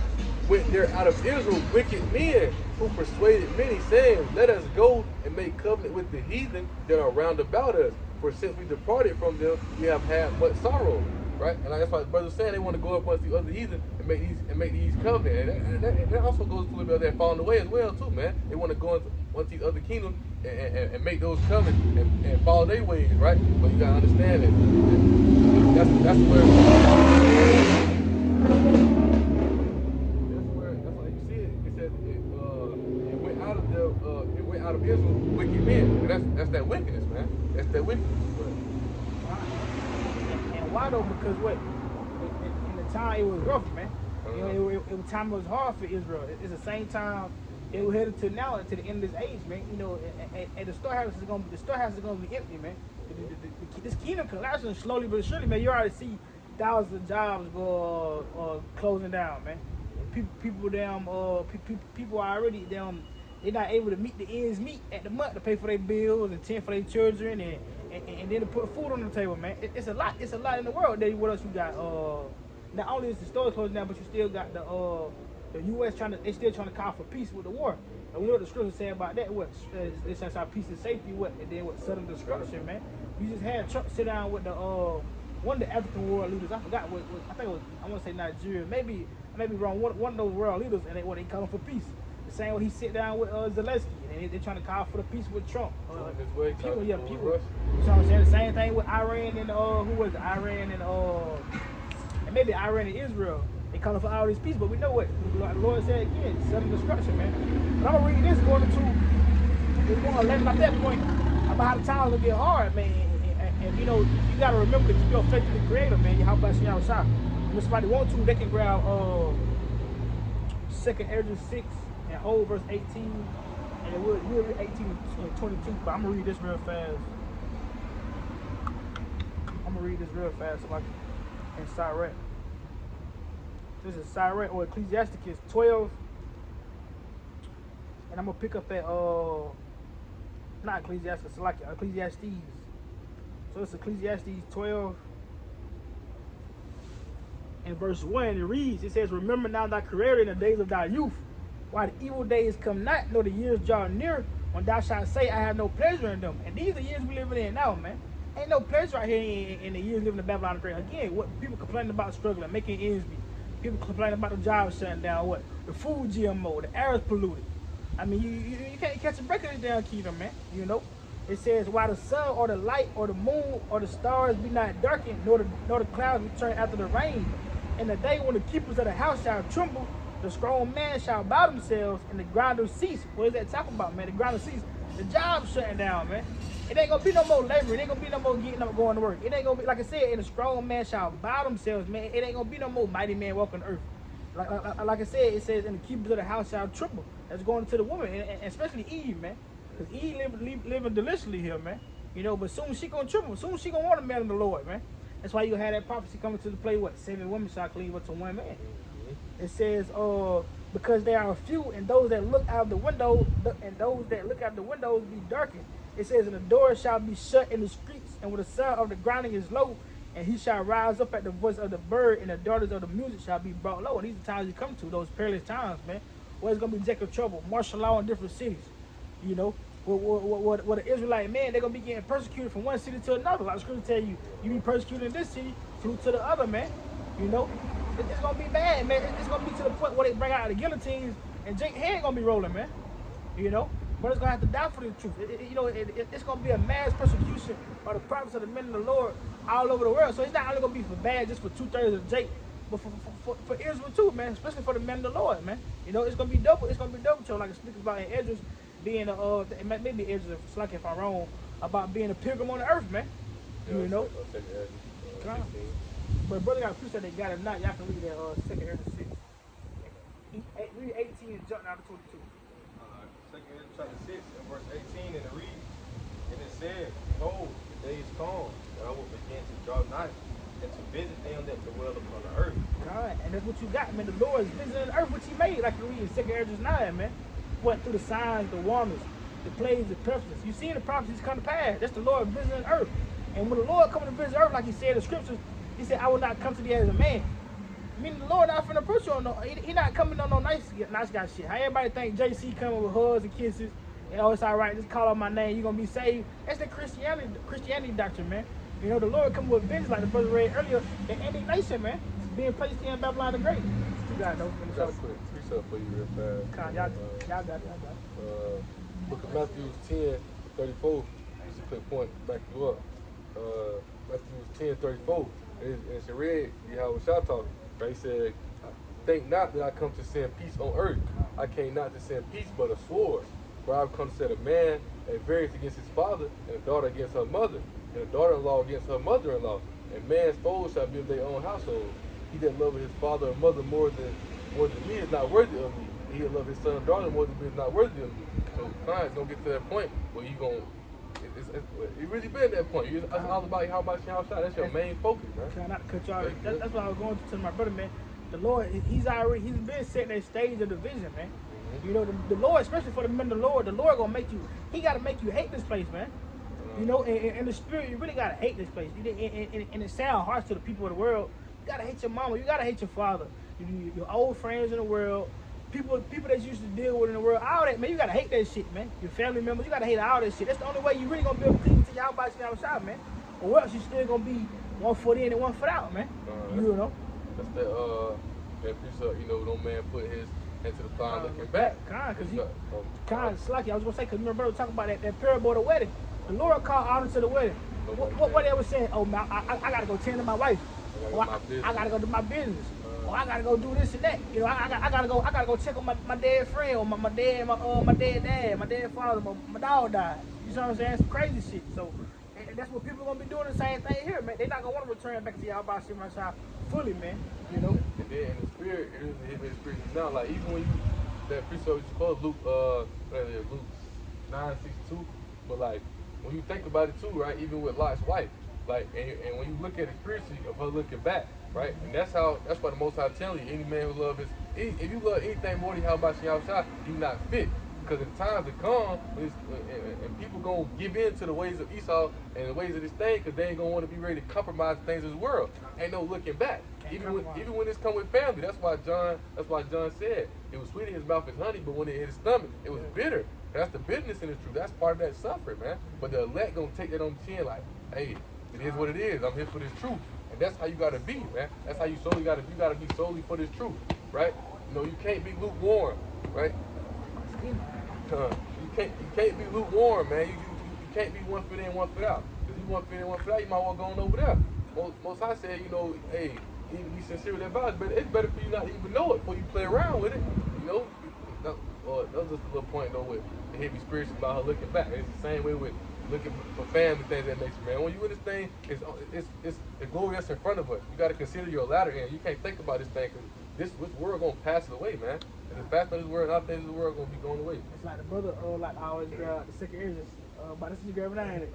went there out of Israel wicked men who persuaded many, saying, "Let us go and make covenant with the heathen that are round about us. For since we departed from them, we have had much sorrow." Right, and that's why the brother's saying they want to go up once the other heathen and make these covenants, and that also goes to a little bit of that falling away as well too, man. They want to go into once these other kingdoms and make those covenants and follow their ways, right? But you gotta understand it. That's where you see it. It says it went out of Israel wicked men. And that's that wickedness, man. That's that wickedness. Why though? Because in the time it was rough, man. You know, it was time it was hard for Israel. It's the same time it was headed to now, to the end of this age, man. You know, and the storehouse is gonna be empty, man. This kingdom collapsing slowly but surely, man. You already see thousands of jobs go closing down, man. People are already they're not able to meet the ends meet at the month to pay for their bills and tend for their children and then to put food on the table, man. It's a lot in the world. Then what else you got? Not only is the stores closing down, but you still got the U.S. they still trying to call for peace with the war. And we know what the scriptures say about that. What it says our peace and safety. And then sudden destruction, man. You just had Trump sit down with the one of the African world leaders. I forgot what I think it was. I want to say Nigeria. Maybe I may be wrong. One of those world leaders, and they calling for peace. The same way he sit down with Zelensky, and they're trying to call for the peace with Trump. His way, people. Russia. You know what I'm saying? The same thing with Iran and who was it? Iran and maybe Iran and Israel. They calling for all this peace, but we know what the Lord said again: sudden destruction, man. But I'm gonna read this going into it's going to let at that point about how the times will get hard, man. And you know, you gotta remember to keep your faith in the Creator, man. How about y'all shop? If somebody want to, they can grab 2 Ezra 6 and whole verse 18, and it will read 18 and 22. But I'm gonna read this real fast. So I can in Sirach. This is Sirach or Ecclesiasticus 12, and I'm gonna pick up at not Ecclesiastes, like Ecclesiastes. So it's Ecclesiastes 12 and verse 1. It reads, it says, remember now thy Creator in the days of thy youth, while the evil days come not, nor the years draw near, when thou shalt say, I have no pleasure in them. And these are the years we living in now, man. Ain't no pleasure out here in the years living in Babylon the Great. Again, what people complaining about struggling, making ends meet. People complaining about the job shutting down, what? The food GMO, the air is polluted. I mean, you can't catch a break of this damn kingdom, man. You know? It says, while the sun or the light or the moon or the stars be not darkened, nor the clouds return after the rain. In the day when the keepers of the house shall tremble, the strong man shall bow themselves, and the grinders cease. What is that talking about, man? The grinders cease. The job's shutting down, man. It ain't gonna be no more labor. It ain't gonna be no more getting up and going to work. It ain't gonna be, like I said, and the strong man shall bow themselves, man. It ain't gonna be no more mighty man walking the earth. Like I said, it says, and the keepers of the house shall tremble. That's going to the woman, and especially Eve, man. Because Eve living deliciously here, man. You know, but soon she gonna tremble. Soon she gonna want a man of the Lord, man. That's why you had that prophecy coming to the play, what? 7 women shall cleave up to 1 man. It says, because there are few, and those that look out the window, be darkened. It says, and the door shall be shut in the streets, and when the sound of the grinding is low, and he shall rise up at the voice of the bird, and the daughters of the music shall be brought low. And these are times you come to, those perilous times, man. Where it's gonna be Jacob trouble, martial law in different cities. You know, what the Israelite man, they're gonna be getting persecuted from one city to another. Like the scripture tell you, you be persecuted in this city, through to the other, man. You know, it's gonna be bad, man. It's gonna be to the point where they bring out the guillotines, and Jake head gonna be rolling, man. You know, but it's gonna have to die for the truth. It's gonna be a mass persecution of the prophets of the men of the Lord all over the world. So it's not only gonna be for bad just for 2/3 of Jake, but for Israel too, man. Especially for the men of the Lord, man. You know, it's gonna be double. It's gonna be double trouble, like it speaks about in Esdras being maybe Esdras, like if I'm wrong, about being a pilgrim on the earth, man. Yeah, you know. But brother got a proof that they got it not. Y'all can read that 2 Ezra 6. Read 18 and jump down to 22. 2 Ezra chapter 6 and verse 18, and it reads, and it says, behold, the days come that I will begin to draw nigh, and to visit them that dwell upon the earth. God, and that's what you got, man. The Lord is visiting the earth, which he made, like you read in 2 Ezra 9, man. What, through the signs, the wonders, the plagues, the pestilence. You see the prophecies come to pass. That's the Lord visiting the earth. And when the Lord comes to visit the earth, like he said in the scriptures, he said, I will not come to thee as a man. Meaning the Lord not finna put you on no, he not coming on no nice guy shit. How everybody think JC coming with hugs and kisses, and oh, it's all right, just call out my name, you're gonna be saved. That's the Christianity doctrine, man. You know, the Lord coming with vengeance, like the brother read earlier, the indignation, man, being placed in Babylon the Great. You got it, though. I got a quick precept for you real fast. Y'all got it. Book of Matthew 10:34. This is a quick point, back you up. Matthew 10:34. And she read, how was y'all talking? Right? He said, think not that I come to send peace on earth. I came not to send peace, but a sword. For I have come to set a man at variance against his father, and a daughter against her mother, and a daughter-in-law against her mother-in-law. And man's foes shall be of their own household. He that loveth his father or mother more than me is not worthy of me. He that loveth his son or daughter more than me is not worthy of me. So it's gonna get to that point where you gonna. It really been at that point. It's all about how much y'all shot. That's your main focus, man. Try not to cut y'all. That's what I was going to tell my brother, man. The Lord, he's been setting that stage of the vision, man. Mm-hmm. You know, the Lord, especially for the men of the Lord gonna make you. He gotta make you hate this place, man. You know, in the spirit, you really gotta hate this place. And it sounds harsh to the people of the world. You gotta hate your mama. You gotta hate your father. Your old friends in the world. People that you used to deal with in the world, all that, man, you gotta hate that shit, man. Your family members, you gotta hate all that shit. That's the only way you really gonna be able to cleave to y'all about to shot, man. Or else you still gonna be 1 foot in and 1 foot out, man. You know. That's that precept, you know, no man put his hand to the plow looking back. Slacky. I was gonna say, cause remember talking about that parable of the wedding. The Lord called honor to the wedding. What they was saying? Oh, man, I gotta go tend to my wife. I gotta go do my business. Or I gotta go do this and that. You know, I gotta go check on my dead friend, or my dead dad, my dead father, my dog died. You know what I'm saying? Some crazy shit. So and that's what people are gonna be doing the same thing here, man. They're not gonna want to return back to y'all about shit my child fully, man. You know? And then in the spirit, it is him in the spirit now. Like even when you that precept you supposed Luke 9:62, but like when you think about it too, right? Even with Lot's wife, like and when you look at it spiritually of her looking back, right? And that's why the Most High telling you, any man who love his, if you love anything more than how about you outside, you not fit. Because in times to come, and people gonna give in to the ways of Esau and the ways of this thing, because they ain't gonna want to be ready to compromise things of this world. Ain't no looking back. Even when it's come with family, that's why John said it was sweet in his mouth as honey, but when it hit his stomach, it was bitter. That's the bitterness in the truth. That's part of that suffering, man. But the elect gonna take that on the chin, like, hey, it is what it is. I'm here for this truth, and that's how you gotta be, man. That's how you gotta be solely for this truth, right? You know, you can't be lukewarm, right? You can't be lukewarm, man. You can't be 1 foot in, 1 foot out. Because you 1 foot in, 1 foot out, you might well go on over there. Most High said, you know, hey, even be sincere with that vows, but it's better for you not to even know it before you play around with it. You know, that was just a little point though with the heavy spiritual about her looking back. It's the same way with looking for family things that makes you, man. When you in this thing, it's the glory that's in front of us. You got to consider your latter end. You can't think about this thing because this world gonna pass it away, man. And the fact that this world, all things in the world gonna be going away. It's like the brother, like I always grab the second edges. But this is you grabbing that, ain't it?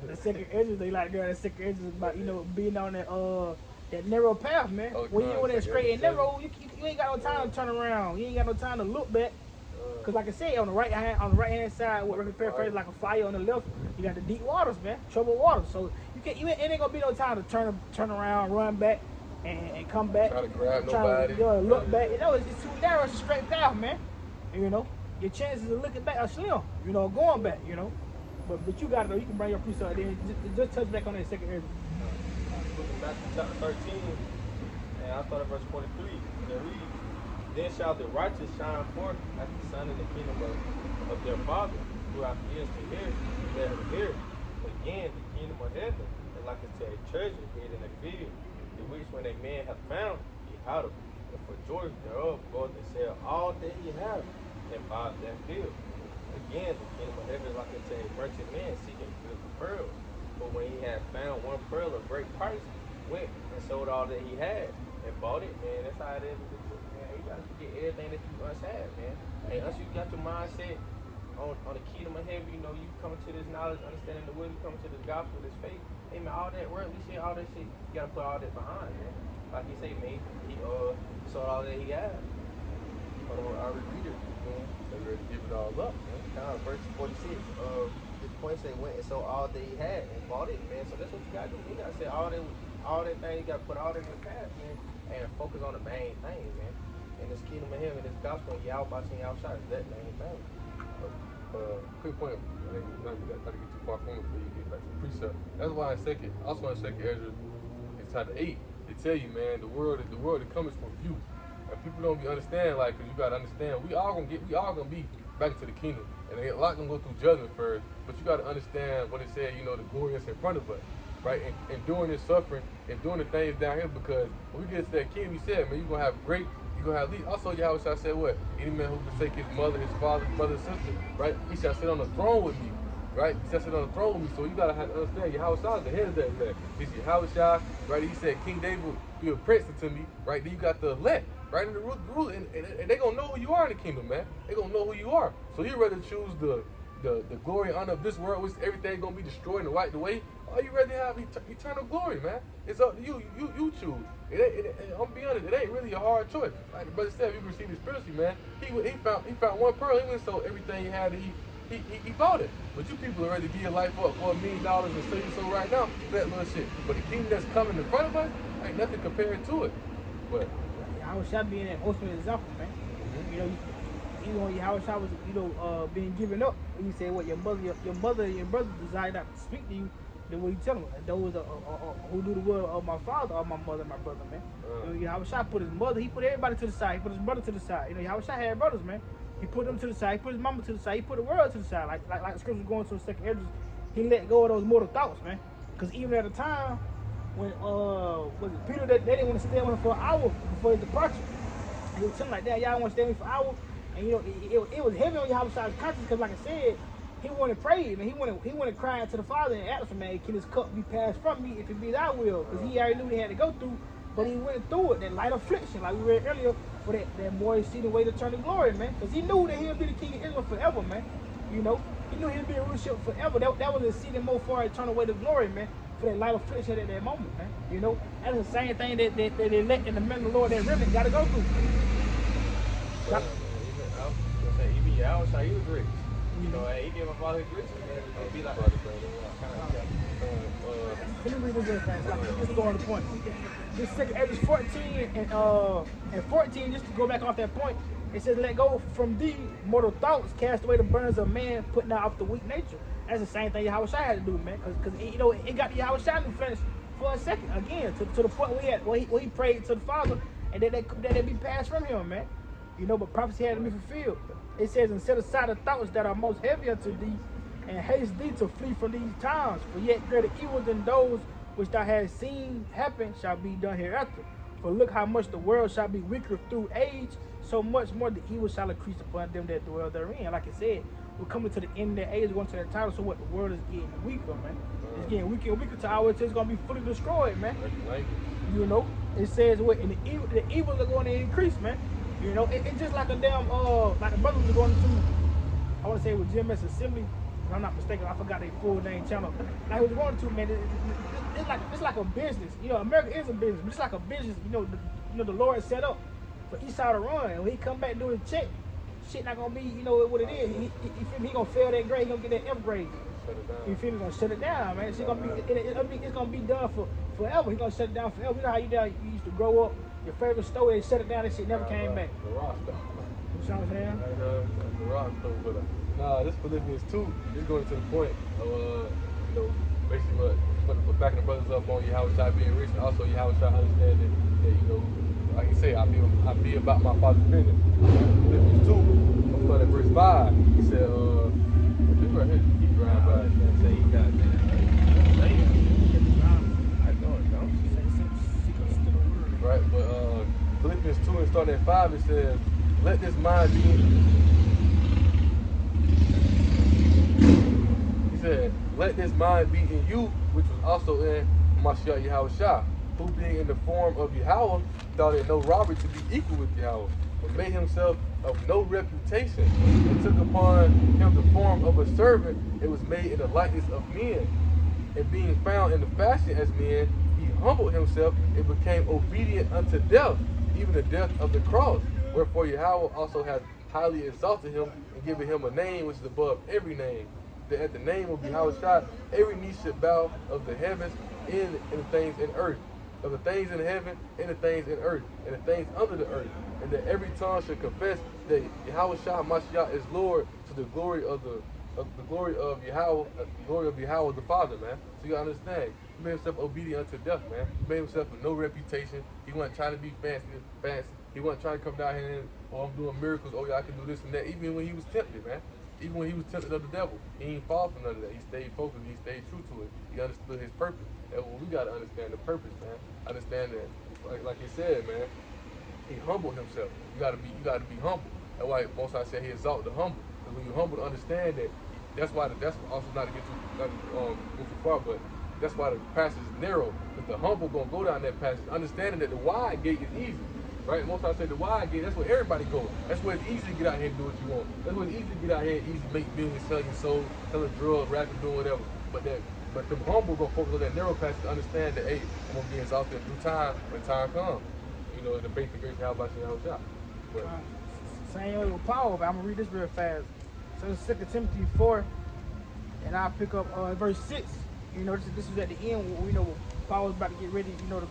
The second edges, they like grab the second edges about, you know, being on that narrow path, man. When you on that straight and narrow, you ain't got no time to turn around. You ain't got no time to look back. Cause like I said, on the right hand side, what we paraphrase like a fire. On the left, you got the deep waters, man, troubled waters. So it ain't gonna be no time to turn around, run back, and come back. Try to grab nobody. Look back. You know, it's too narrow. It's a straight path, man. And, you know, your chances of looking back are slim. You know, going back. You know, but you got it though. You can bring your precept there. Just touch back on that second area. Matthew chapter 13, and I start at verse 43. And it reads, "Then shall the righteous shine forth as the sun in the kingdom of their Father. Throughout the years to hear, let him hear. Again, the kingdom of heaven is like unto a treasure hid in a field, the which when a man hath found, he hideth, and for joy thereof goeth and sell all that he hath, and buy that field. Again, the kingdom of heaven is like unto a merchant man seeking beautiful pearls. But when he had found one pearl of great price, went and sold all that he had and bought it." Man, that's how it is with the truth, man. You gotta forget everything that you once had, man. And once you got your mindset on the kingdom of heaven, you know, you come to this knowledge, understanding the will, you come to this gospel, this faith. Hey man, all that worldly shit, all that shit, you gotta put all that behind, man. Like he say, man, he sold all that he had. Hold on, I'll repeat it. They ready to give it all up, man. Verse 46. This point say went and sold all that he had and bought it, man. So that's what you gotta do. You gotta say all that thing. You gotta put all that in the past, man, and focus on the main thing, man. And this kingdom of heaven, this gospel, y'all watching y'all shots, that main thing. Quick point. I think not to get too far from it before you get back to the precept. That's why also in second Ezra, in chapter 8, they tell you, man, the world that comes from you. And people don't be understand, like, cause you gotta understand, we all gonna be back to the kingdom, and a lot gonna go through judgment first. But you gotta understand what it said, you know, the glory that's in front of us, right? And doing this suffering and doing the things down here, because when we get to that kingdom, he said, man, you gonna have least. Also, Yahweh said what? Any man who forsake his mother, his father, his brother, his sister, right? He shall sit on the throne with me, right? He shall sit on the throne with me. So you gotta have to understand, Yahweh is the head of that man. He's Yahweh, right? He said, King David, be a prince unto me, right? Then you got the elect, right? And the rule, and they gonna know who you are in the kingdom, man. They gonna know who you are. So you rather choose the glory and honor of this world, which everything gonna be destroyed and wiped away, or you rather have eternal glory, man. It's up to you. You choose. I'm gonna be honest, it ain't really a hard choice. Like the brother said, if you receive it spiritually, man. He found one pearl. He went and sold everything he had. He bought it. But you people are ready to give your life up for $1 million and sell you so right now for that little shit. But the kingdom that's coming in front of us ain't nothing compared to it. But I wish I'd be in that ultimate example, man. You know, you know, how was, being given up. When you say what your mother and your brother desire not to speak to you, then what you tell them? Those who do the will of my father or my mother and my brother, man. You know, Yahushua put his mother, he put everybody to the side, he put his brother to the side. You know, Yahushua had brothers, man. He put them to the side, he put his mama to the side, he put the world to the side. Like the scripture going to the second Esdras, he let go of those mortal thoughts, man. Because even at the time when was it Peter, that they didn't want to stay with him for an hour before his departure. He was telling like that, y'all want to stay with me for an hour. And you know, it was heavy on Yahushua's conscience because, like I said, he wanted praise, and he wanted crying to the Father and ask him, man, can this cup be passed from me if it be thy will? Because he already knew what he had to go through, but he went through it, that light affliction, like we read earlier, for that more exceeding way to turn to glory, man. Because he knew that he'll be the king of Israel forever, man. You know, he knew he'll be a rulership forever. That was exceeding more far eternal way to glory, man. For that light affliction at that moment, man. You know, that's the same thing that they elect in the men of the Lord, that remnant got to go through. Even Yahushua, he was rich. You know, he gave up all his riches, man. It'd be like Let me read this real fast. Just to go on the point. This second Esdras 14 and 14, just to go back off that point, it says, let go from thee mortal thoughts, cast away the burdens of man, putting out the weak nature. That's the same thing Yahushua had to do, man. Because you know, it got Yahushua to finish for a second. Again, to the point where he prayed to the Father, and that they be passed from him, man. You know, but prophecy had to be fulfilled. It says, and set aside the thoughts that are most heavy unto thee, and haste thee to flee from these times. For yet greater evils than those which thou hast seen happen shall be done hereafter. For look how much the world shall be weaker through age, so much more the evil shall increase upon them that dwell therein. Like I said, we're coming to the end of the age, going to that title, so what, the world is getting weaker, man. It's getting weaker and weaker to our it's going to be fully destroyed, man. You know, it says what, and the evils are going to increase, man. You know, it's just like a damn, like the brothers are going to, I want to say it was GMS Assembly, if I'm not mistaken, I forgot their full name channel. Like it was going to, man, it's like a business. You know, America is a business, but it's like a business, the Lord set up for Esau to run. And when he come back doing his check, shit not going to be, what it is. He going to fail that grade, he going to get that F grade. You feel me? Gonna shut it down, man. It's gonna be done forever. He gonna shut it down forever. You know how you used to grow up, your favorite store, they shut it down, that shit never came back. The rock stuff. You know what I'm saying? The rock stuff, but nah, this Philippians 2 is going to the point of basically what backing the brothers up on Yahushua being rich, and also Yahushua understanding that, like he say, I be about my Father's business. Philippians 2, I'm starting at verse 5. He said, this right here. say he got right, but Philippians 2 and starting at 5, it says, let this mind be in you. He said, let this mind be in you, which was also in Mashiach Yahushua, who being in the form of Yahweh, thought it no robbery to be equal with Yahweh, but made himself of no reputation, and took upon him the form of a servant, and was made in the likeness of men. And being found in the fashion as men, he humbled himself and became obedient unto death, even the death of the cross. Wherefore Yahweh also hath highly exalted him and given him a name which is above every name, that at the name of Yahushua every knee should bow, of the heavens and the things in earth, of the things in heaven and the things in earth, and the things under the earth, and that every tongue should confess that Yahushua Mashiach is Lord, to the glory of Yahweh, the glory of Yahweh the Father, man. So you gotta understand, he made himself obedient unto death, man. He made himself with no reputation. He wasn't trying to be fancy. He wasn't trying to come down here and, I'm doing miracles, yeah, I can do this and that. Even when he was tempted, man. Even when he was tempted of the devil, he didn't fall for none of that. He stayed focused, he stayed true to it. He understood his purpose. And we gotta understand the purpose, man. Understand that, like he said, man, he humbled himself. You gotta be humble. That's why most I said he exalted the humble. Because when you humble, to understand that, that's also not to get too far, but that's why the passage is narrow. Because the humble gonna go down that passage, understanding that the wide gate is easy. Right? Most I say the wide gate, that's where everybody goes. That's where it's easy to get out here and do what you want. That's where it's easy to get out here and easy to make millions, sell your soul, selling drugs, rapping, doing whatever. But the humble gonna focus on that narrow passage to understand that, hey, I'm gonna be exalted through time when time comes. In the faith and grace of how about you but same way with Paul, but I'm gonna read this real fast. So it's 2 Timothy 4, and I'll pick up verse 6. This is at the end where Paul was about to get ready, to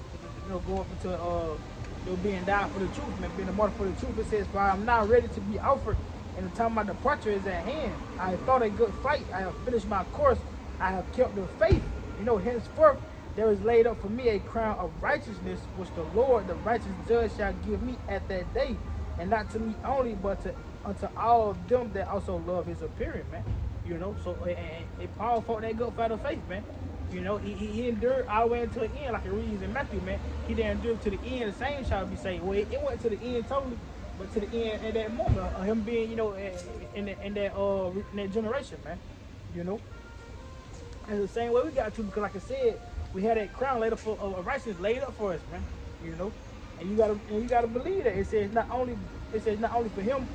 go up into being died for the truth, man, being a martyr for the truth. It says, for I am now ready to be offered And the time of my departure is at hand. I have fought a good fight. I have finished my course. I have kept the faith. You know, henceforth there is laid up for me a crown of righteousness, which the Lord, the righteous judge, shall give me at that day, and not to me only, but unto all of them that also love his appearing, man. You know, so and Paul fought that good fight of faith, man. You know, he endured all the way until the end, like it reads in Matthew, man. He didn't endure to the end, the same shall be saved. Well, it went to the end totally, but to the end at that moment of him being, you know, in that generation, man. You know, and the same way we got to, because like I said, we had that crown laid up for of righteousness laid up for us, man. You know, and you gotta believe that it says not only for him,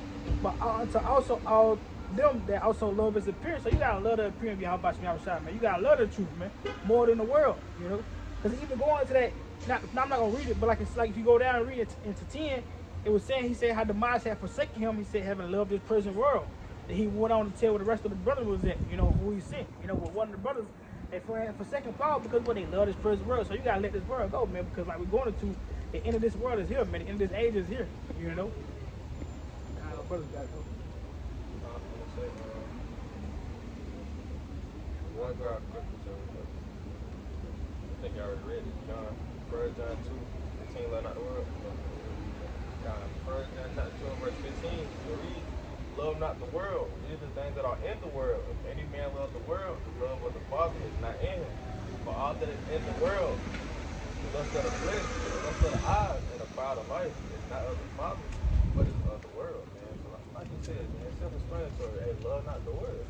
but unto also all them that also love his appearance. So you gotta love the appearance of Yahweh Shai, man. You gotta love the truth, man, more than the world, you know. Because even going into that, I'm not gonna read it, but like it's like if you go down and read it into 10, it was saying, he said how Demise had forsaken him. He said having loved this present world. That he went on to tell where the rest of the brothers was at, you know, who he sent. You know, with one of the brothers and forsaken Paul because what they love this present world. So you gotta let this world go, man, because like we're going to the end of this world is here, man. The end of this age is here, you know. Brothers gotta go. One God, I think I already read it. John, 1 John 2, 15, love not the world. John, 1 John 2, verse 15, read, love not the world, these are the things that are in the world. If any man love the world, the love of the Father is not in him. For all that is in the world, the lust of the flesh, the lust of the eyes, and the pride of life, is not of the Father, but is of the world, man. So like you said, man, self-explanatory, hey, love not the world.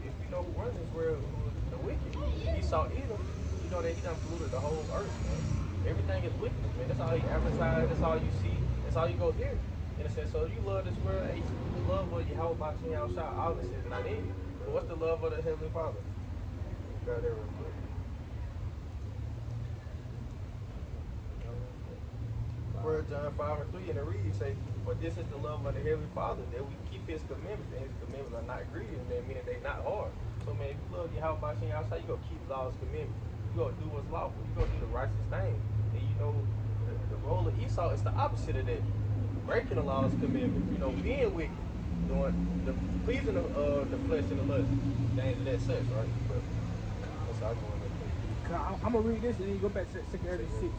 If you know who runs this world, who is the wicked, Esau Edom, you know that he done polluted the whole earth, man. Everything is wicked, man. That's all you advertise, that's all you see, that's all you go hear. In a sense, so you love this world, hey, the love of Yahweh Bashim Yahushua, obviously is not in you. But what's the love of the Heavenly Father? Got there real quick. 1 John 5:3 in the read say, for this is the love of the Heavenly Father, that we keep his commandments, and his commandments are not grievous, man, meaning they not hard. So man, if you love Yahweh Bashim Yahushua, you go keep Law's commandments. You go do what's lawful. You go do the righteous thing. And you know, the role of Esau is the opposite of that. Breaking the law's commandments, you know, being wicked, doing the pleasing the flesh and the lust, things of that such, right? But that's how I go in there. I'm gonna read this and then you go back to 2 Corinthians 6.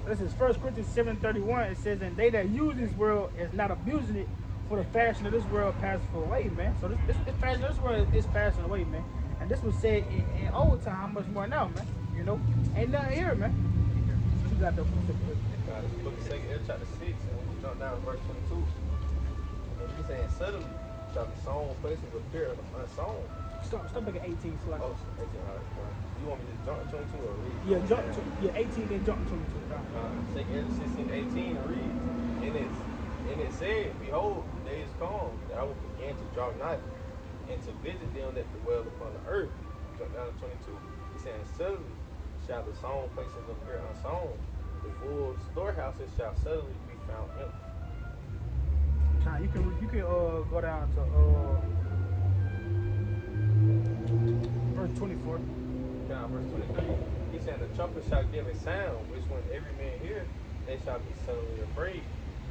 This is 1 Corinthians 7:31. It says, and they that use this world is not abusing it, for the fashion of this world passeth away, man. So this fashion of this world is passing away, man. And this was said in old time, how much more now, man? You know, ain't nothing here, man. You got the book of 2 chapter 6, and when you jump down to verse 22, and he's saying, suddenly shall the sown places appear unsown. Stop back at 18, so like. Oh, 18, all right. You want me to jump to 22 or read? Yeah, jump to 18 then jump to 22. Take Exodus 16:18 and read. And it said, behold, the day is come that I will begin to draw nigh and to visit them that dwell upon the earth. Jump down to 22. He's saying, suddenly shall the sown places appear unsown. The full storehouses shall suddenly be found empty. You can go down to verse 24. Down verse 23. He said, the trumpet shall give a sound, which when every man hear, they shall be suddenly afraid.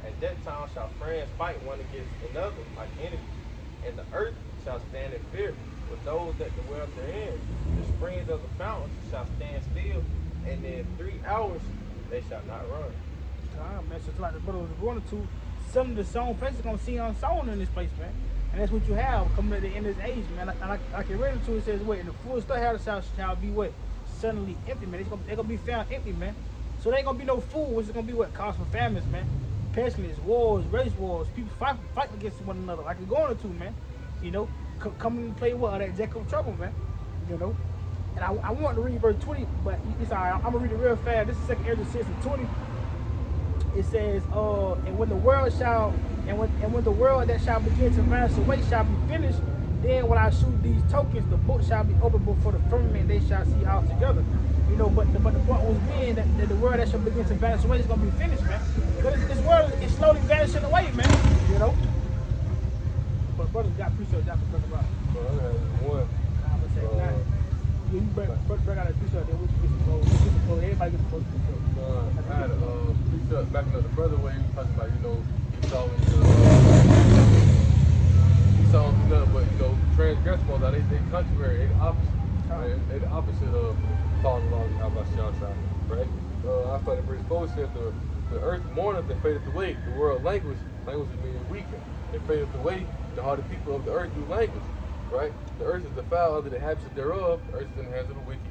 At that time shall friends fight one against another like enemies, and the earth shall stand in fear with those that dwell therein. The springs of the fountains shall stand still, and in 3 hours they shall not run. Man, so it's like the brother was going to, some of the sown places gonna see unsown in this place, man. And that's what you have coming at the end of this age, man. Like it read into it says, wait, and the full storehouse shall be what? Suddenly empty, man. They're gonna be found empty, man. So there ain't gonna be no food, which is gonna be what? Cause for famines, man. Pestilence, wars, race wars, people fight against one another, like it's going to, man. You know, come and play what? That Jack of trouble, man. You know. And I want to read verse 20, but it's all right. I'm gonna read it real fast. This is 2 Corinthians 6:20. It says, and when the world shall, and when the world that shall begin to vanish away shall be finished, then when I shoot these tokens, the book shall be opened before the firmament, they shall see all together. You know, but the point was being that the world that shall begin to vanish away is gonna be finished, man. Because this world is slowly vanishing away, man. You know. But brothers got appreciate y'all for talking about. One. I'm gonna say you bring out a precept there, which is supposed everybody gets supposed to be. I had a precept backing up the brother where he was talking about, you know, Esau don't do nothing but, transgress one another. They contrary, they the opposite. Right? They the opposite of following along how about Shah, right? I thought in verse 4 said the earth mourneth and fadeth away. The world language meaning weaken. It fadeth away. The heart of people of the earth do language. Right? The earth is defiled under the habits thereof. The earth is in the hands of the wicked.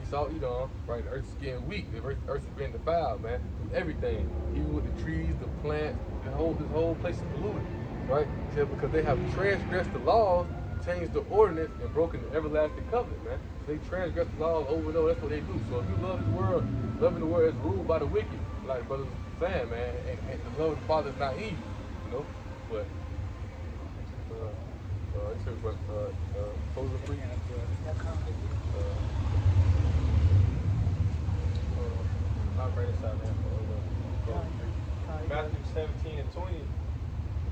Esau Edom, right? The earth is getting weak. The earth is being defiled, man. Through everything. Even with the trees, the plants, this whole place is polluted. Right? Because they have transgressed the laws, changed the ordinance, and broken the everlasting covenant, man. They transgress the laws over and over. That's what they do. So if you love this world, loving the world is ruled by the wicked, like brothers saying, man, and the love of the Father is not evil, But it says, close the free. I'll bring this out now. Matthew 17 and 20.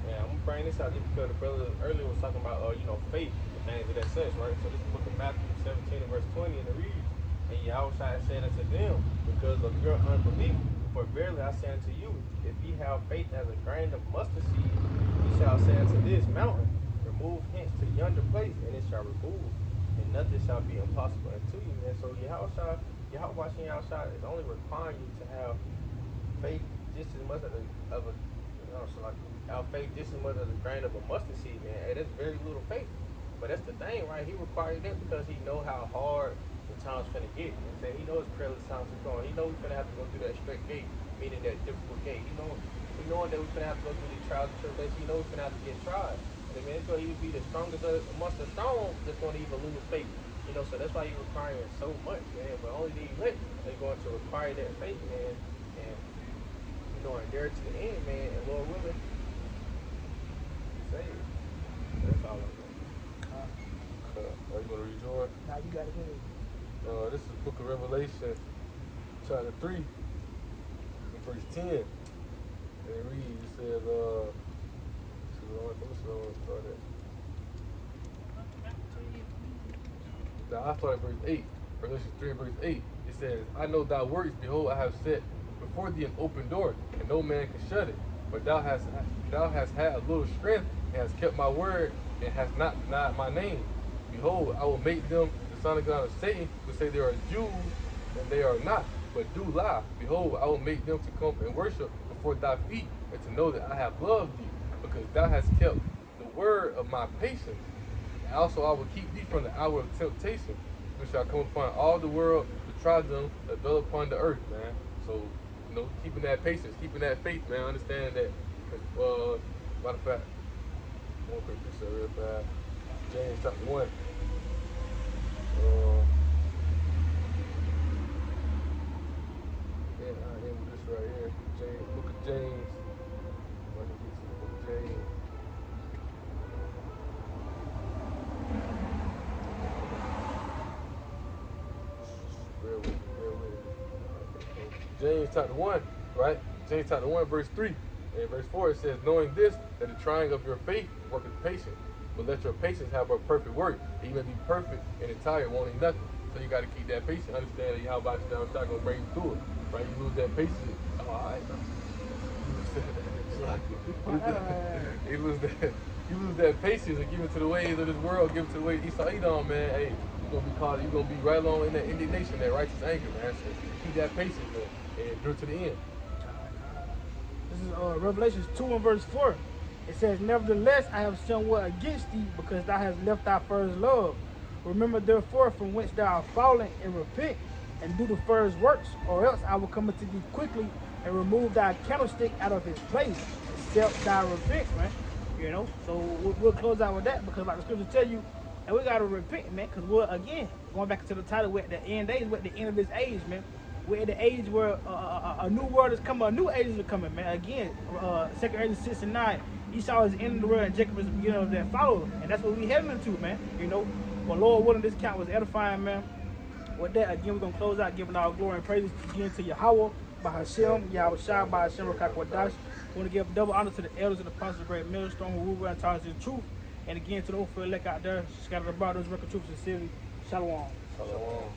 Yeah, I'm gonna bring this out just because the brother earlier was talking about, faith, the things of that sense, right? So this is the book of Matthew 17 and verse 20, and it reads, "And Yahushua said unto them, because of your unbelief, for verily I say unto you, if ye have faith as a grain of mustard seed, ye shall say unto this mountain, remove hence to yonder place, and it shall remove, and nothing shall be impossible unto you." And so Yahushua is only requiring you to have faith just as much our faith just as much as a grain of a mustard seed, man. And that's very little faith. But that's the thing, right? He requires that because he know how hard the time's finna get. You know what I'm saying? He knows perilous times are going. He knows we're finna have to go through that straight gate, meaning that difficult gate. He knowing that we're finna have to go through these trials and tribulations. He knows we're finna have to get tried. I mean, so he would be the strongest amongst the strong that's gonna even lose faith. So that's why he's requiring so much, man. But only the elect are going to require that faith, man. And endure to the end, man. And Lord willing, saved. That's all I'm saying. Are you going to read yours? Now you got it. This is the book of Revelation, chapter 3, and verse 10. And it reads, it says, Now I started verse 8. Revelation 3 and verse 8. It says, "I know thy works, behold, I have set before thee an open door, and no man can shut it. But thou hast had a little strength, and hast kept my word, and hast not denied my name. Behold, I will make them the synagogue of Satan, who say they are Jews, and they are not, but do lie. Behold, I will make them to come and worship before thy feet, and to know that I have loved thee, because thou hast kept the word of my patience. And also I will keep thee from the hour of temptation, which shall come upon all the world to try them that dwell upon the earth," man. So, keeping that patience, keeping that faith, man. Understand that, matter of fact, one quick precept real fast. James chapter 1. I end with this right here. Book of James. When he gets to the book of James. Bear with me. James chapter 1, right? James chapter 1, verse 3. And verse 4, it says, "Knowing this, that the trying of your faith worketh patience. But let your patience have a perfect work, that you may be perfect and entire, wanting nothing." So you got to keep that patience. Understand that how about you not going to bring you through it, right? You lose that patience. Oh, all right. You lose that patience and give it to the ways of this world, give it to the way Esau Edom, man. Hey, you're gonna be right along in that indignation, that righteous anger, man. So keep that patience, man, and endure to the end. This is Revelation 2 and verse 4. It says, "Nevertheless, I have somewhat against thee, because thou hast left thy first love. Remember therefore from whence thou art fallen, and repent, and do the first works, or else I will come unto thee quickly, and remove thy candlestick out of his place, except thou repent," man. So we'll close out with that, because like the scriptures tell you, and we got to repent, man, because we're, again, going back to the title, we're at the end days, we're at the end of this age, man. We're at the age where a new world is coming, a new age is coming, man. Again, 2 Age 6 and 9, Esau is in the world, and Jacob is the beginning of that follow, and that's what we heading into, man. But Lord willing, this count was edifying, man. With that, again, we're going to close out giving our glory and praises again to Yahweh, by Hashem, Yahushua, by Hashem, Rakakwadash. We want to give double honor to the elders and the apostles of the great millstone who rule and taught us the truth. And again, to the old elect out there, scattered abroad those record troops and city. Shalom. Shalom.